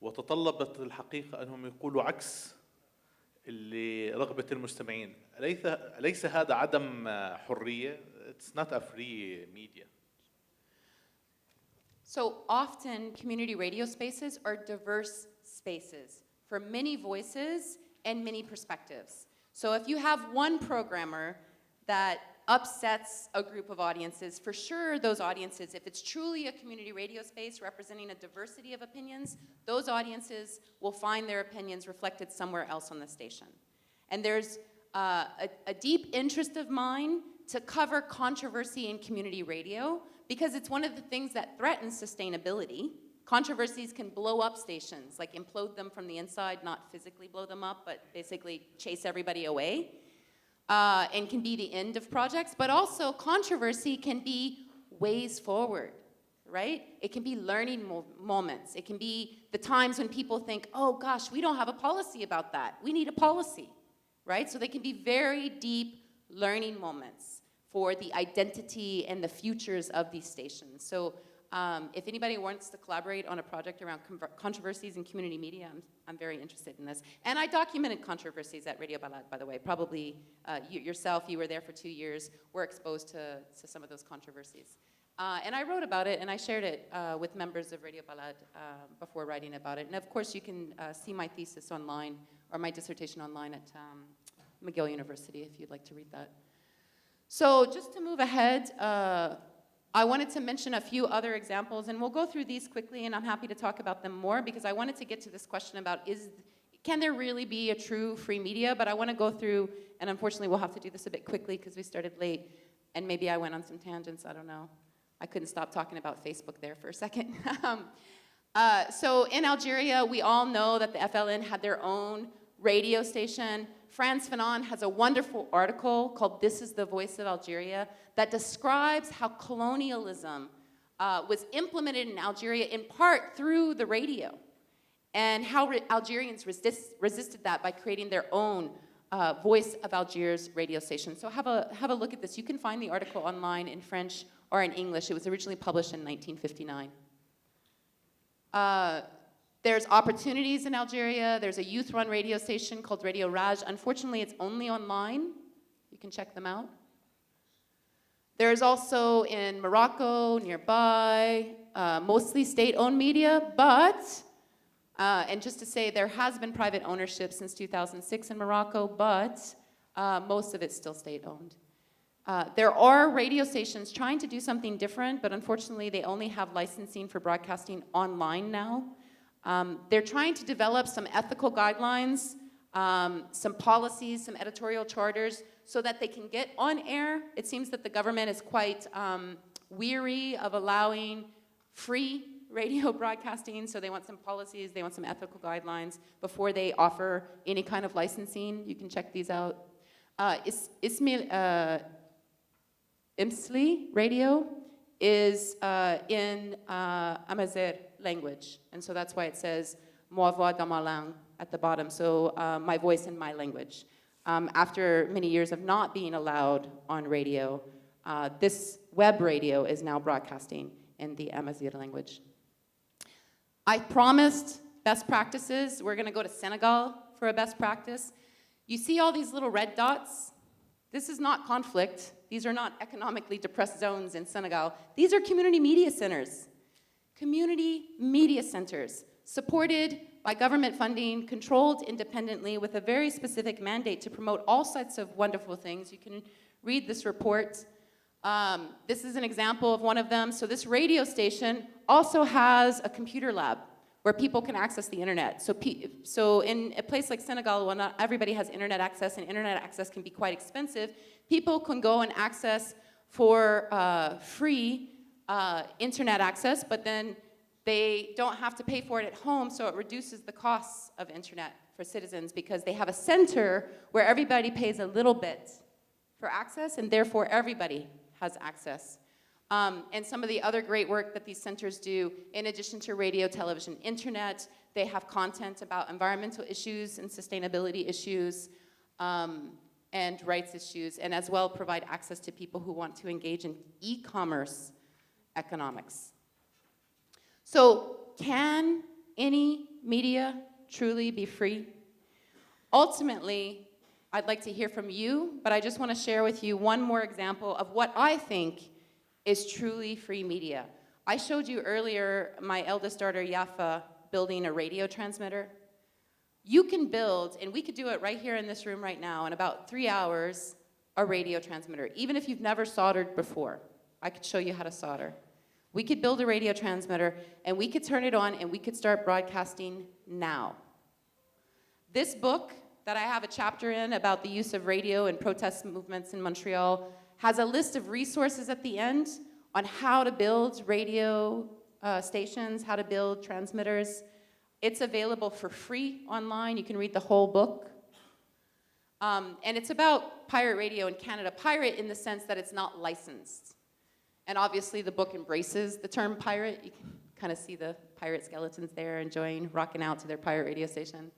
وتطلبت الحقيقه انهم يقولوا عكس اللي رغبه المستمعين، أليس هذا عدم حريه؟ It's not a free media. So often community radio spaces are diverse spaces for many voices and many perspectives. So if you have one programmer that upsets a group of audiences, for sure those audiences, if it's truly a community radio space representing a diversity of opinions, those audiences will find their opinions reflected somewhere else on the station. And there's a deep interest of mine to cover controversy in community radio, because it's one of the things that threatens sustainability. Controversies can blow up stations, like implode them from the inside, not physically blow them up, but basically chase everybody away, and can be the end of projects. But also controversy can be ways forward, right? It can be learning moments. It can be the times when people think, oh gosh, we don't have a policy about that. We need a policy, right? So they can be very deep learning moments for the identity and the futures of these stations. So if anybody wants to collaborate on a project around controversies in community media, I'm very interested in this. And I documented controversies at Radio Balad, by the way. Probably yourself, you were there for 2 years, were exposed to some of those controversies. And I wrote about it, and I shared it with members of Radio Balad before writing about it. And of course, you can see my thesis online, or my dissertation online at McGill University, if you'd like to read that. So just to move ahead, I wanted to mention a few other examples, and we'll go through these quickly, and I'm happy to talk about them more, because I wanted to get to this question about can there really be a true free media? But I want to go through, and unfortunately we'll have to do this a bit quickly because we started late, and maybe I went on some tangents, I don't know. I couldn't stop talking about Facebook there for a second. So in Algeria, we all know that the FLN had their own radio station. Frantz Fanon has a wonderful article called This is the Voice of Algeria that describes how colonialism was implemented in Algeria in part through the radio, and how Algerians resisted that by creating their own Voice of Algiers radio station. So have a look at this. You can find the article online in French or in English. It was originally published in 1959. There's opportunities in Algeria. There's a youth-run radio station called Radio Raj. Unfortunately, it's only online. You can check them out. There's also in Morocco, nearby, mostly state-owned media, but, and just to say, there has been private ownership since 2006 in Morocco, but most of it's still state-owned. There are radio stations trying to do something different, but unfortunately they only have licensing for broadcasting online now. They're trying to develop some ethical guidelines, some policies, some editorial charters, so that they can get on air. It seems that the government is quite weary of allowing free radio broadcasting, so they want some policies, they want some ethical guidelines before they offer any kind of licensing. You can check these out. Imsli radio is in Amazigh language, and so that's why it says "Moi voix dans ma langue" at the bottom, so my voice in my language. After many years of not being allowed on radio, this web radio is now broadcasting in the Amazigh language. I promised best practices. We're gonna go to Senegal for a best practice. You see all these little red dots? This is not conflict. These are not economically depressed zones in Senegal. These are community media centers. Community media centers, supported by government funding, controlled independently with a very specific mandate to promote all sorts of wonderful things. You can read this report. This is an example of one of them. So this radio station also has a computer lab where people can access the internet. So in a place like Senegal, where not everybody has internet access, and internet access can be quite expensive, people can go and access for free internet access, but then they don't have to pay for it at home, so it reduces the costs of internet for citizens because they have a center where everybody pays a little bit for access, and therefore everybody has access. And some of the other great work that these centers do, in addition to radio, television, internet, they have content about environmental issues and sustainability issues and rights issues, and as well provide access to people who want to engage in e-commerce economics. So, can any media truly be free? Ultimately, I'd like to hear from you, but I just want to share with you one more example of what I think is truly free media. I showed you earlier my eldest daughter, Yafa, building a radio transmitter. You can build, and we could do it right here in this room right now, in about 3 hours, a radio transmitter, even if you've never soldered before. I could show you how to solder. We could build a radio transmitter, and we could turn it on, and we could start broadcasting now. This book that I have a chapter in about the use of radio and protest movements in Montreal has a list of resources at the end on how to build radio stations, how to build transmitters. It's available for free online. You can read the whole book. And it's about pirate radio in Canada. Pirate in the sense that it's not licensed. And obviously the book embraces the term pirate. You can kind of see the pirate skeletons there enjoying, rocking out to their pirate radio station.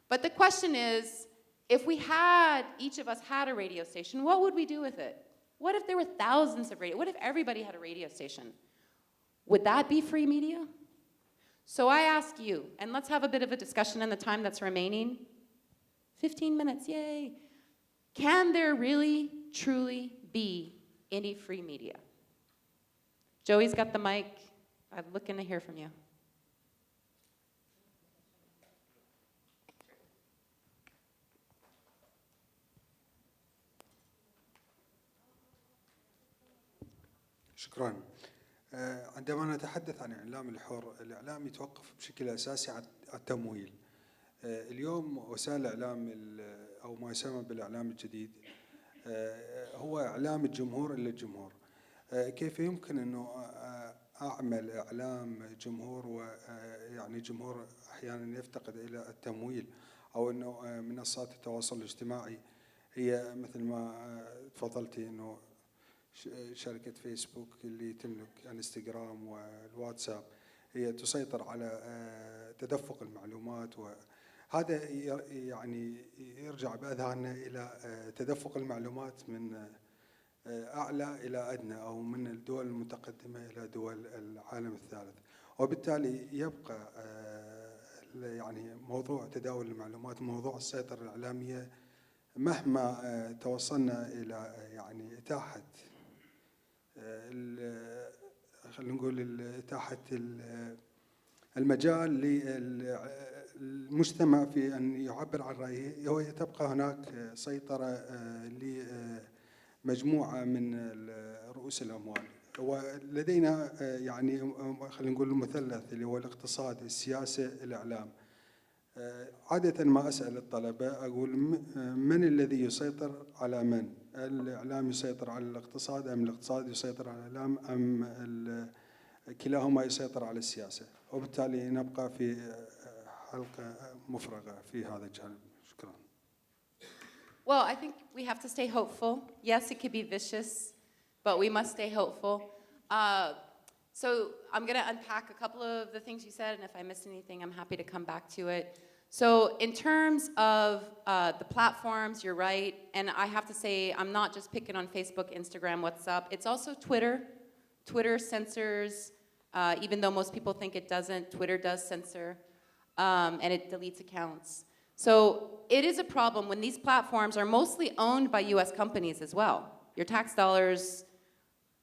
But the question is, if we had, each of us had a radio station, what would we do with it? What if there were thousands of radio? What if everybody had a radio station? Would that be free media? So I ask you, and let's have a bit of a discussion in the time that's remaining. 15 minutes, yay. Can there really, truly be any free media? Joey's got the mic. I'm looking to hear from you. شكرا. عندما نتحدث عن الإعلام الحر، الإعلام يتوقف بشكل أساسي على التمويل. اليوم وسائل الإعلام أو ما يسمى بالإعلام الجديد هو إعلام الجمهور إلى الجمهور. كيف يمكن أنه أعمل إعلام جمهور ويعني جمهور أحيانا يفتقد إلى التمويل، أو أنه منصات التواصل الاجتماعي هي مثل ما تفضلتي أنه شركة فيسبوك اللي تملك انستغرام والواتساب هي تسيطر على تدفق المعلومات، وهذا يعني يرجع بأذهاننا إلى تدفق المعلومات من أعلى إلى أدنى، أو من الدول المتقدمة إلى دول العالم الثالث، وبالتالي يبقى يعني موضوع تداول المعلومات، موضوع السيطرة الإعلامية، مهما توصلنا إلى يعني إتاحة خلينا نقول إتاحة المجال للمجتمع في أن يعبر عن رأيه، وتبقى هناك سيطرة لمجموعة من رؤوس الأموال. ولدينا يعني خلينا نقول المثلث اللي هو الاقتصاد، السياسة، الإعلام. عادة ما أسأل الطلبة أقول من الذي يسيطر على من؟ الإعلام يسيطر على الاقتصاد أم الاقتصاد يسيطر على الإعلام أم كلاهما يسيطر على السياسة؟ وبالتالي نبقى في حلقة مفرغة في هذا الجانب. شكرا. Well, I think we have to stay hopeful. Yes, it could be vicious, but we must stay hopeful. So I'm going to unpack a couple of the things you said, and if I missed anything, I'm happy to come back to it. So in terms of the platforms, you're right, and I have to say I'm not just picking on Facebook, Instagram, WhatsApp. It's also Twitter. Twitter censors, even though most people think it doesn't. Twitter does censor, and it deletes accounts. So it is a problem when these platforms are mostly owned by US companies as well. Your tax dollars,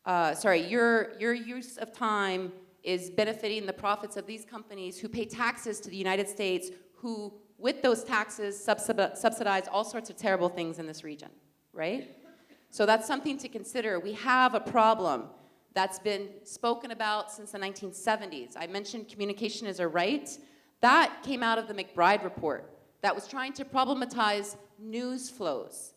your use of time is benefiting the profits of these companies who pay taxes to the United States, who, with those taxes, subsidize all sorts of terrible things in this region, right? So that's something to consider. We have a problem that's been spoken about since the 1970s. I mentioned communication is a right. That came out of the McBride report that was trying to problematize news flows.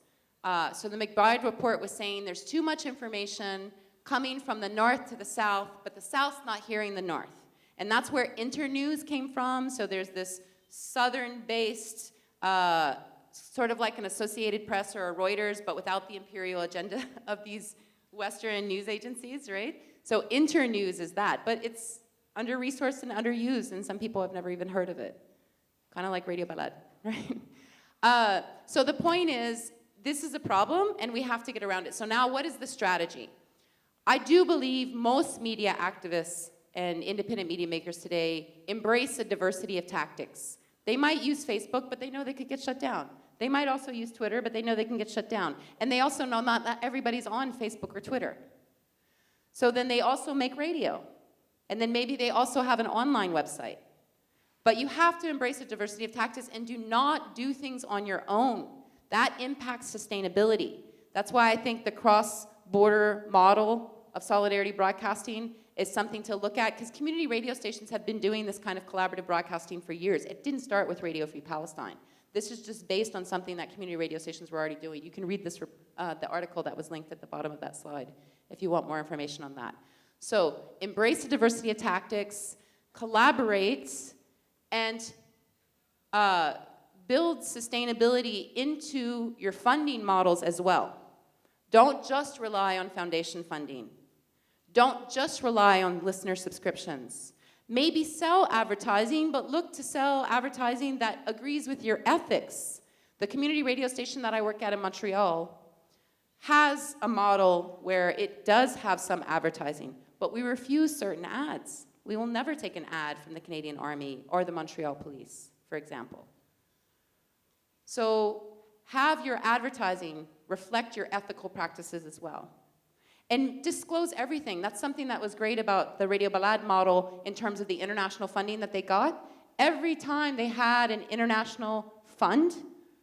So the McBride report was saying there's too much information coming from the north to the south, but the south's not hearing the north. And that's where Internews came from. So there's this southern-based, sort of like an Associated Press or a Reuters, but without the imperial agenda of these Western news agencies, right? So Internews is that, but it's under-resourced and underused, and some people have never even heard of it. Kind of like Radio Balad, right? So the point is, this is a problem, and we have to get around it. So now, what is the strategy? I do believe most media activists and independent media makers today embrace a diversity of tactics. They might use Facebook, but they know they could get shut down. They might also use Twitter, but they know they can get shut down. And they also know not everybody's on Facebook or Twitter. So then they also make radio. And then maybe they also have an online website. But you have to embrace a diversity of tactics and do not do things on your own. That impacts sustainability. That's why I think the cross-border model of solidarity broadcasting is something to look at, because community radio stations have been doing this kind of collaborative broadcasting for years. It didn't start with Radio Free Palestine. This is just based on something that community radio stations were already doing. You can read this, the article that was linked at the bottom of that slide if you want more information on that. So embrace the diversity of tactics, collaborate, and build sustainability into your funding models as well. Don't just rely on foundation funding. Don't just rely on listener subscriptions. Maybe sell advertising, but look to sell advertising that agrees with your ethics. The community radio station that I work at in Montreal has a model where it does have some advertising, but we refuse certain ads. We will never take an ad from the Canadian Army or the Montreal Police, for example. So have your advertising reflect your ethical practices as well. And disclose everything. That's something that was great about the Radio Balad model in terms of the international funding that they got. Every time they had an international fund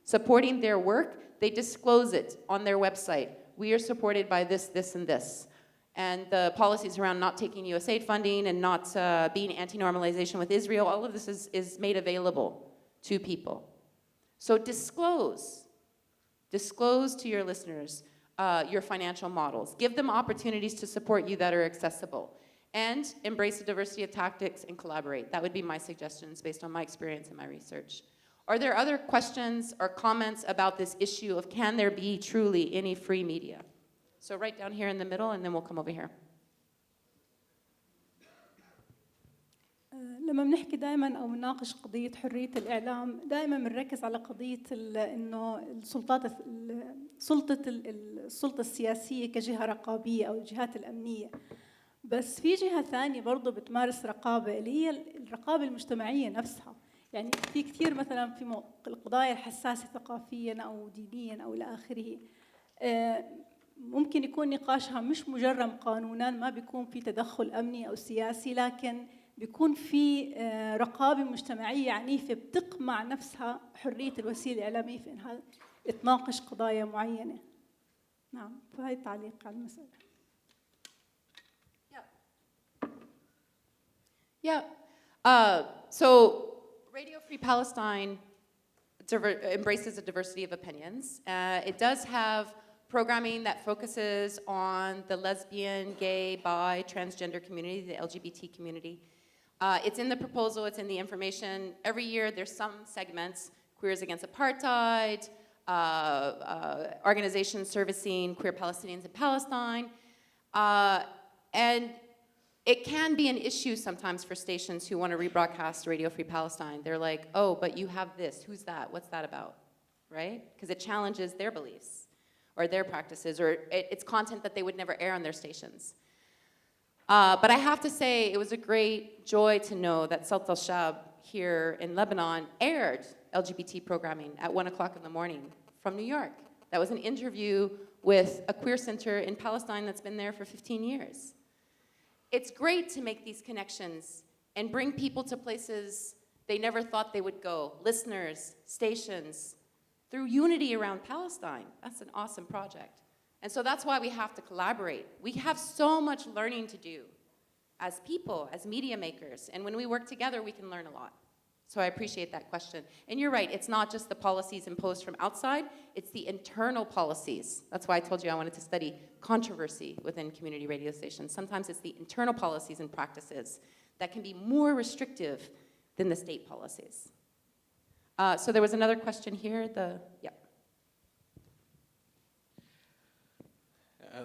supporting their work, they disclose it on their website. We are supported by this, this, and this. And the policies around not taking USAID funding and not being anti-normalization with Israel, all of this is made available to people. So disclose. Disclose to your listeners your financial models. Give them opportunities to support you that are accessible. And embrace the diversity of tactics and collaborate. That would be my suggestions based on my experience and my research. Are there other questions or comments about this issue of can there be truly any free media? So right down here in the middle, and then we'll come over here. لما بنحكي دائما او بنناقش قضيه حريه الاعلام دائما بنركز على قضيه انه السلطه السياسيه كجهه رقابيه او الجهات الامنيه، بس في جهه ثانيه برضه بتمارس رقابه اللي هي الرقابه المجتمعيه نفسها. يعني في كثير مثلا في القضايا الحساسه ثقافيا او دينيا او الى اخره، ممكن يكون نقاشها مش مجرم قانونا، ما بيكون في تدخل أمني أو سياسي، لكن بيكون في رقابة مجتمعية عنيفة بتقمع نفسها حرية الوسيلة الإعلامية في إنها تناقش قضايا معينة. نعم، فهي تعليق على المسألة. Yeah. So Radio Free Palestine embraces a diversity of opinions. It does have programming that focuses on the lesbian, gay, bi, transgender community, the LGBT community. It's in the proposal, it's in the information. Every year there's some segments, Queers Against Apartheid, organizations servicing queer Palestinians in Palestine. And it can be an issue sometimes for stations who want to rebroadcast Radio Free Palestine. They're like, oh, but you have this, who's that, what's that about, right? Because it challenges their beliefs or their practices, or it's content that they would never air on their stations. But I have to say, it was a great joy to know that Salt al-Shab here in Lebanon aired LGBT programming at 1 o'clock in the morning from New York. That was an interview with a queer center in Palestine that's been there for 15 years. It's great to make these connections and bring people to places they never thought they would go, listeners, stations, through unity around Palestine. That's an awesome project. And so that's why we have to collaborate. We have so much learning to do as people, as media makers, and when we work together, we can learn a lot. So I appreciate that question. And you're right, it's not just the policies imposed from outside, it's the internal policies. That's why I told you I wanted to study controversy within community radio stations. Sometimes it's the internal policies and practices that can be more restrictive than the state policies. So there was another question here, yeah.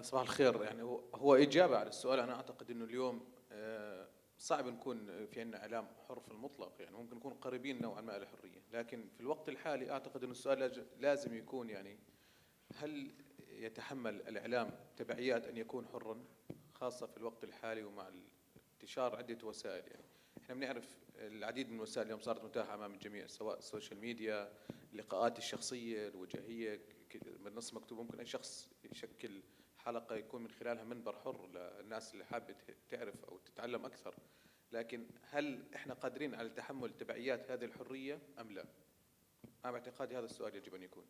صباح الخير. يعني هو إجابة على السؤال. أنا أعتقد إنه اليوم صعب نكون في عندنا إعلام حر في المطلق، يعني ممكن نكون قريبين نوعا ما إلى الحرية، لكن في الوقت الحالي أعتقد إنه السؤال لازم يكون يعني هل يتحمل الإعلام تبعيات أن يكون حرا، خاصة في الوقت الحالي ومع انتشار عدة وسائل. يعني إحنا بنعرف العديد من الوسائل اليوم صارت متاحة أمام الجميع، سواء السوشيال ميديا، اللقاءات الشخصية الوجاهية بالنص مكتوب، ممكن أي شخص يشكل حلقة يكون من خلالها منبر حر للناس اللي حابة تعرف أو تتعلم أكثر. لكن هل إحنا قادرين على تحمل تبعيات هذه الحرية أم لا؟ أنا باعتقادي هذا السؤال يجب أن يكون.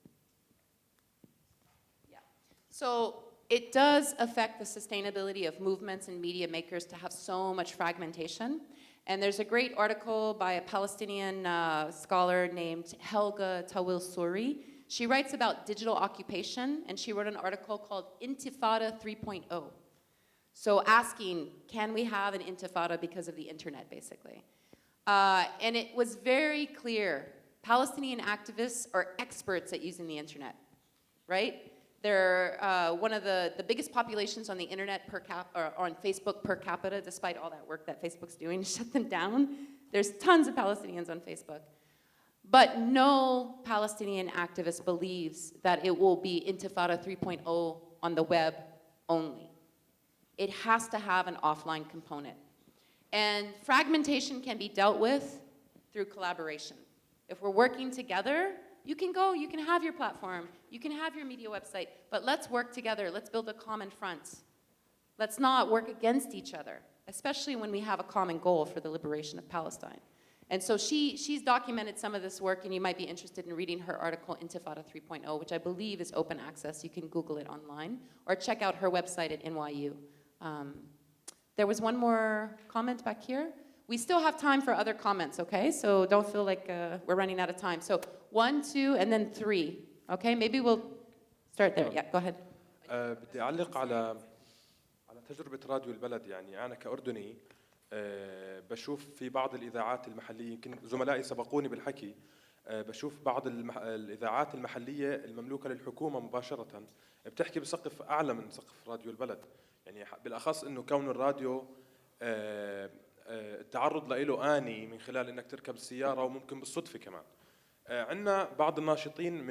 So it does affect the sustainability of movements and media makers to have so much fragmentation. And there's a great article by a Palestinian scholar named Helga Tawil Suri. She writes about digital occupation, and she wrote an article called Intifada 3.0. So asking, can we have an intifada because of the internet, basically? And it was very clear, Palestinian activists are experts at using the internet, right? They're one of the biggest populations on the internet or on Facebook per capita, despite all that work that Facebook's doing to shut them down. There's tons of Palestinians on Facebook. But no Palestinian activist believes that it will be Intifada 3.0 on the web only. It has to have an offline component. And fragmentation can be dealt with through collaboration. If we're working together, you can have your platform, you can have your media website, but let's work together, let's build a common front. Let's not work against each other, especially when we have a common goal for the liberation of Palestine. And so she's documented some of this work, and you might be interested in reading her article, Intifada 3.0, which I believe is open access. You can Google it online, or check out her website at NYU. There was one more comment back here. We still have time for other comments, okay? So don't feel like we're running out of time. So 1, 2, and then 3, okay? Maybe we'll start there. Yeah, go ahead. بدي أعلق على تجربة راديو البلد. يعني أنا كأردني بشوف في بعض الإذاعات المحلية، يمكن زملائي سبقوني بالحكي، بشوف بعض الإذاعات المحلية المملوكة للحكومة مباشرة بتحكي بسقف أعلى من سقف راديو البلد. يعني بالأخص إنه كون الراديو التعرض له آني من خلال إنك تركب السيارة وممكن بالصدفة كمان. عندنا بعض الناشطين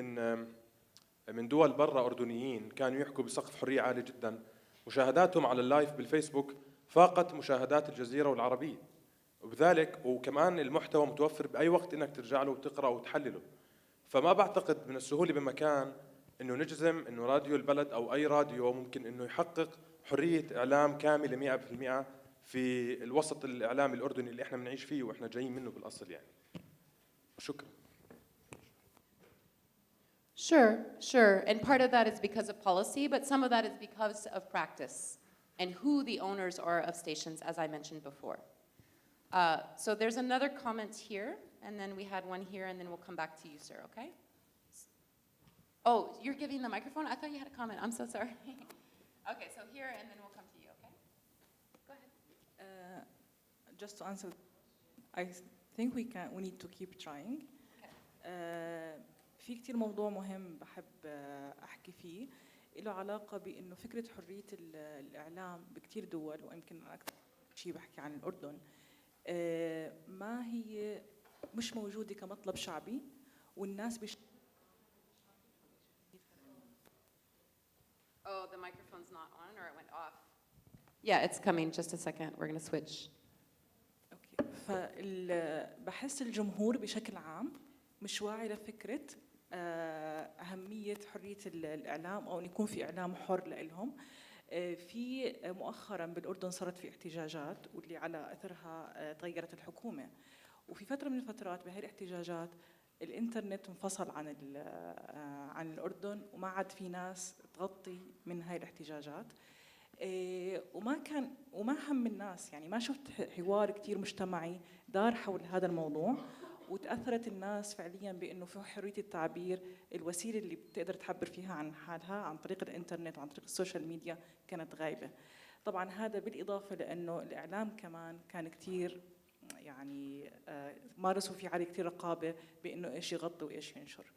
من دول برا أردنيين كانوا يحكوا بسقف حرية عالي جدا، مشاهداتهم على اللايف بالفيسبوك فاقت مشاهدات الجزيرة والعربية، وبذلك وكمان المحتوى متوفر بأي وقت إنك ترجع له وتقرأ وتحلله. فما بعتقد من السهولة بمكان انه نجزم انه راديو البلد او اي راديو ممكن انه يحقق حريه اعلام كامله 100% في الوسط الاعلامي الاردني اللي احنا بنعيش فيه واحنا جايين منه بالاصل يعني. شكرا. Sure. And part of that is because of policy, but some of that is because of practice and who the owners are of stations, as I mentioned before. So there's another comment here, and then we had one here, and then we'll come back to you, sir, okay? Oh, you're giving the microphone? I thought you had a comment. I'm so sorry. Okay, so here, and then we'll come to you, okay? Go ahead. Just to answer, I think we need to keep trying. في كتير موضوع مهم بحب أحكي فيه له علاقة بإنه فكرة حرية الإعلام بكتير دول، ويمكن أكثر شيء بحكي عن الأردن، ما هي مش موجودة كمطلب شعبي، والناس Oh, the microphone's not on, or it went off? Yeah, it's coming. Just a second. We're going to switch. بحس الجمهور بشكل عام مش واعي لفكرة أهمية حرية الإعلام أو أن يكون في إعلام حر لإلهم. في مؤخرا بالأردن صارت في احتجاجات واللي على أثرها تغيرت الحكومة، وفي فترة من الفترات بهاي الاحتجاجات الإنترنت انفصل عن الأردن وما عاد في ناس تغطي من هاي الاحتجاجات. وما هم الناس، يعني ما شفت حوار كتير مجتمعي دار حول هذا الموضوع، وتأثرت الناس فعليا بأنه في حرية التعبير، الوسيلة اللي بتقدر تعبر فيها عن حالها عن طريق الإنترنت وعن طريق السوشيال ميديا كانت غايبة. طبعا هذا بالإضافة لأنه الإعلام كمان كان كتير يعني مارسوا في عليه كتير رقابة بأنه إيش يغطي وإيش ينشر.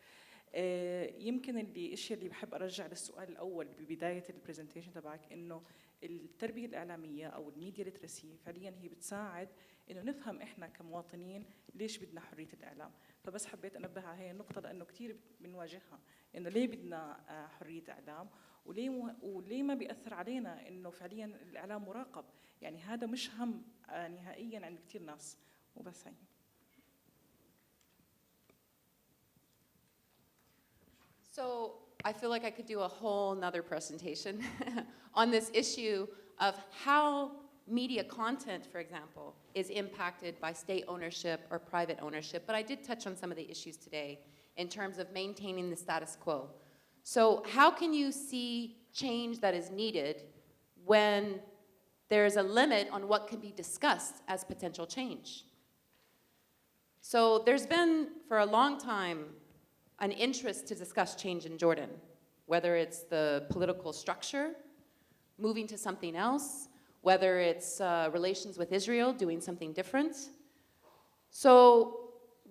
يمكن الشيء اللي بحب أرجع للسؤال الأول ببداية البرزنتيشن تبعك، إنه التربية الإعلامية أو الميديا ليترسي فعليا هي بتساعد إنه نفهم إحنا كمواطنين ليش بدنا حرية الإعلام. فبس حبيت أنبه على هي النقطة لأنه كتير بنواجهها، إنه ليه بدنا حرية إعلام وليه ما بيأثر علينا إنه فعليا الإعلام مراقب. يعني هذا مش هم نهائيا عند كتير ناس، وبس هي. So I feel like I could do a whole nother presentation on this issue of how media content, for example, is impacted by state ownership or private ownership. But I did touch on some of the issues today in terms of maintaining the status quo. So how can you see change that is needed when there's a limit on what can be discussed as potential change? So there's been, for a long time, an interest to discuss change in Jordan, whether it's the political structure, moving to something else, whether it's relations with Israel, doing something different. So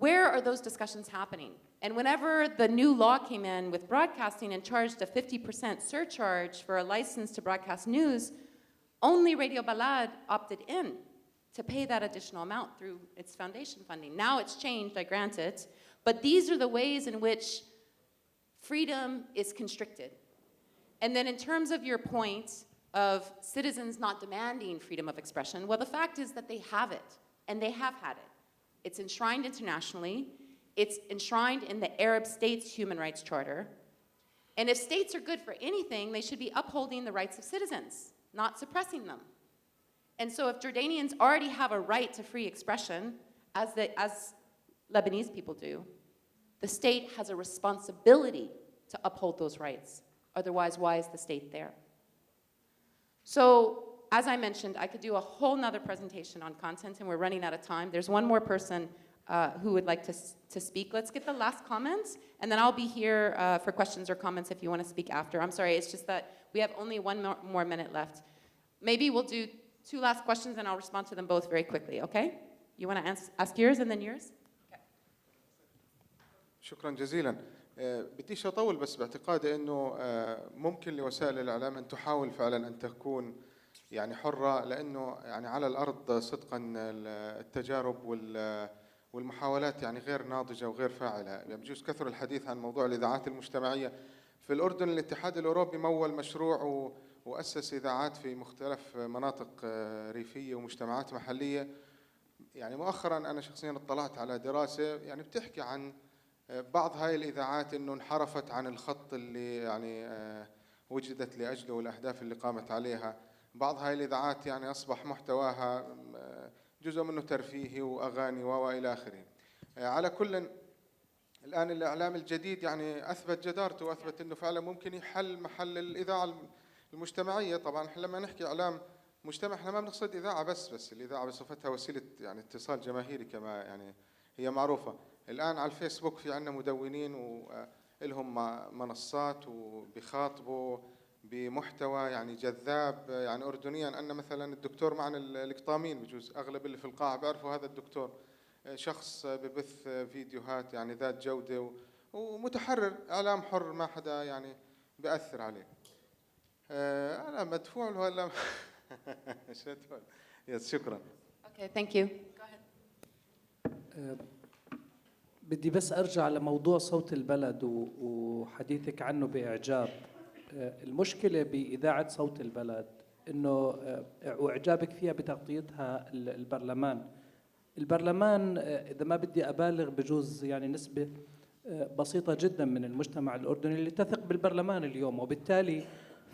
where are those discussions happening? And whenever the new law came in with broadcasting and charged a 50% surcharge for a license to broadcast news, only Radio Balad opted in to pay that additional amount through its foundation funding. Now it's changed, I grant it, but these are the ways in which freedom is constricted. And then in terms of your point of citizens not demanding freedom of expression, well, the fact is that they have it, and they have had it. It's enshrined internationally. It's enshrined in the Arab States Human Rights Charter. And if states are good for anything, they should be upholding the rights of citizens, not suppressing them. And so if Jordanians already have a right to free expression, as Lebanese people do, the state has a responsibility to uphold those rights. Otherwise, why is the state there? So, as I mentioned, I could do a whole nother presentation on content, and we're running out of time. There's one more person who would like to speak. Let's get the last comments, and then I'll be here for questions or comments if you want to speak after. I'm sorry, it's just that we have only one more minute left. Maybe we'll do 2 last questions, and I'll respond to them both very quickly, okay? You want to ask yours and then yours? شكرا جزيلا. بديش أطول، بس باعتقادي أنه ممكن لوسائل الإعلام أن تحاول فعلا أن تكون يعني حرة، لأنه يعني على الأرض صدقا التجارب والمحاولات يعني غير ناضجة وغير فاعلة. يعني بجوز كثر الحديث عن موضوع الإذاعات المجتمعية. في الأردن الاتحاد الأوروبي مول مشروع وأسس إذاعات في مختلف مناطق ريفية ومجتمعات محلية. يعني مؤخرا أنا شخصيا اطلعت على دراسة يعني بتحكي عن بعض هاي الإذاعات إنه انحرفت عن الخط اللي يعني وجدت لأجله والأهداف اللي قامت عليها. بعض هاي الإذاعات يعني أصبح محتواها جزء منه ترفيهي وأغاني وإلى آخره. على كل، الآن الإعلام الجديد يعني أثبت جدارته وأثبت إنه فعلا ممكن يحل محل الإذاعة المجتمعية. طبعا إحنا لما نحكي إعلام مجتمع إحنا ما بنقصد إذاعة بس الإذاعة بصفتها وسيلة يعني اتصال جماهيري كما يعني هي معروفة. الآن على الفيسبوك في عندنا مدونين ولهم منصات وبيخاطبوا بمحتوى يعني جذاب يعني أردنيا. أن مثلا الدكتور معنا القطامين بجوز أغلب اللي في القاعة بيعرفوا هذا الدكتور، شخص ببث فيديوهات يعني ذات جودة ومتحرر، إعلام حر ما حدا يعني بيأثر عليه. أنا مدفوع له ولا شكرا. Okay, thank you. Go ahead. بدي بس أرجع لموضوع صوت البلد وحديثك عنه بإعجاب. المشكلة بإذاعة صوت البلد إنه وإعجابك فيها بتغطيتها البرلمان إذا ما بدي أبالغ بجوز يعني نسبة بسيطة جدا من المجتمع الأردني اللي تثق بالبرلمان اليوم، وبالتالي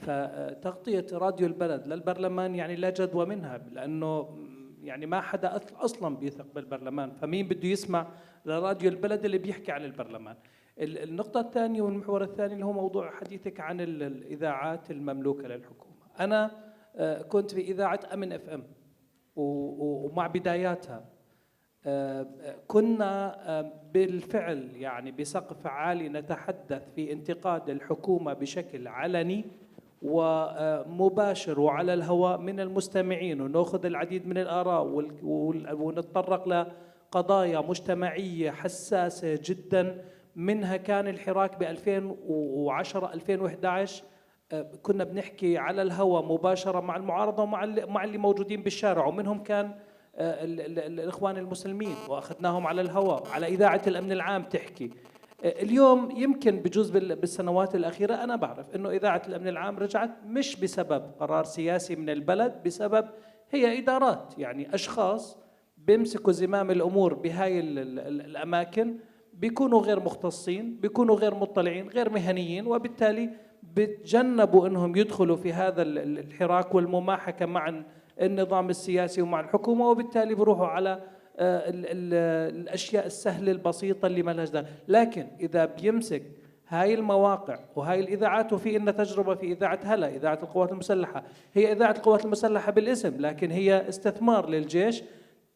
فتغطية راديو البلد للبرلمان يعني لا جدوى منها، لأنه يعني ما حدا أصلا بيثق بالبرلمان، فمين بده يسمع لراديو البلد اللي بيحكي عن البرلمان. النقطة الثانية والمحور الثاني اللي هو موضوع حديثك عن الإذاعات المملوكة للحكومة. أنا كنت في إذاعة أمن اف ام ومع بداياتها كنا بالفعل يعني بسقف عالي نتحدث في انتقاد الحكومة بشكل علني ومباشر وعلى الهواء من المستمعين، ونأخذ العديد من الآراء ونتطرق لقضايا مجتمعية حساسة جدا. منها كان الحراك ب 2010-2011 كنا بنحكي على الهواء مباشرة مع المعارضة ومع اللي موجودين بالشارع، ومنهم كان الإخوان المسلمين وأخذناهم على الهواء على إذاعة الأمن العام تحكي. اليوم يمكن بجوز بالسنوات الأخيرة أنا بعرف أنه إذاعة الأمن العام رجعت مش بسبب قرار سياسي من البلد، بسبب هي إدارات يعني أشخاص بيمسكوا زمام الأمور بهاي الأماكن، بيكونوا غير مختصين، بيكونوا غير مطلعين، غير مهنيين، وبالتالي بتجنبوا أنهم يدخلوا في هذا الحراك والمماحكة مع النظام السياسي ومع الحكومة، وبالتالي بروحوا على الأشياء السهلة البسيطة اللي ما لهاش داعي. لكن إذا بيمسك هاي المواقع وهاي الإذاعات، وفي إن تجربة في إذاعة هلا، إذاعة القوات المسلحة، هي إذاعة القوات المسلحة بالاسم لكن هي استثمار للجيش،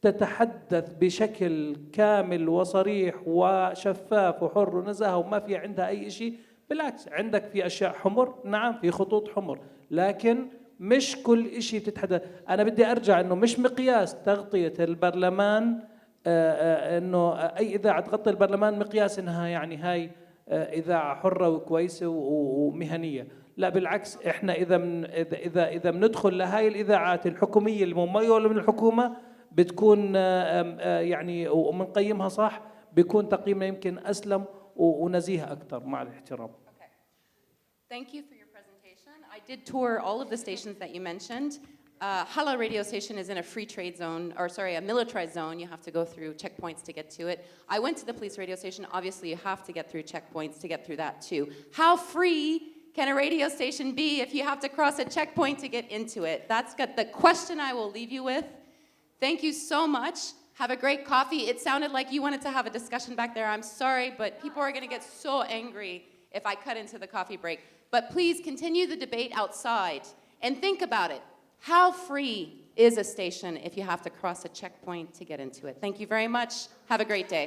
تتحدث بشكل كامل وصريح وشفاف وحر ونزاهة وما في عندها أي شيء. بالعكس عندك في أشياء حمر، نعم في خطوط حمر، لكن مش كل شيء بتتحدث. أنا بدي أرجع إنه مش مقياس تغطية البرلمان إنه أي إذاعة تغطي البرلمان مقياس إنها يعني هاي إذاعة حرة وكويسة ومهنية. لا بالعكس، إحنا إذا بندخل لهاي الإذاعات الحكومية الممولة من الحكومة بتكون يعني ومنقيمها صح، بيكون تقييمنا يمكن أسلم ونزيه أكثر مع الاحترام. Thank you for your presentation. I did tour all of the stations that you mentioned. Hala radio station is in a free trade zone, or sorry, a militarized zone. You have to go through checkpoints to get to it. I went to the police radio station. Obviously, you have to get through checkpoints to get through that too. How free can a radio station be if you have to cross a checkpoint to get into it? That's the question I will leave you with. Thank you so much. Have a great coffee. It sounded like you wanted to have a discussion back there. I'm sorry, but people are going to get so angry if I cut into the coffee break. But please continue the debate outside and think about it. How free is a station if you have to cross a checkpoint to get into it? Thank you very much. Have a great day.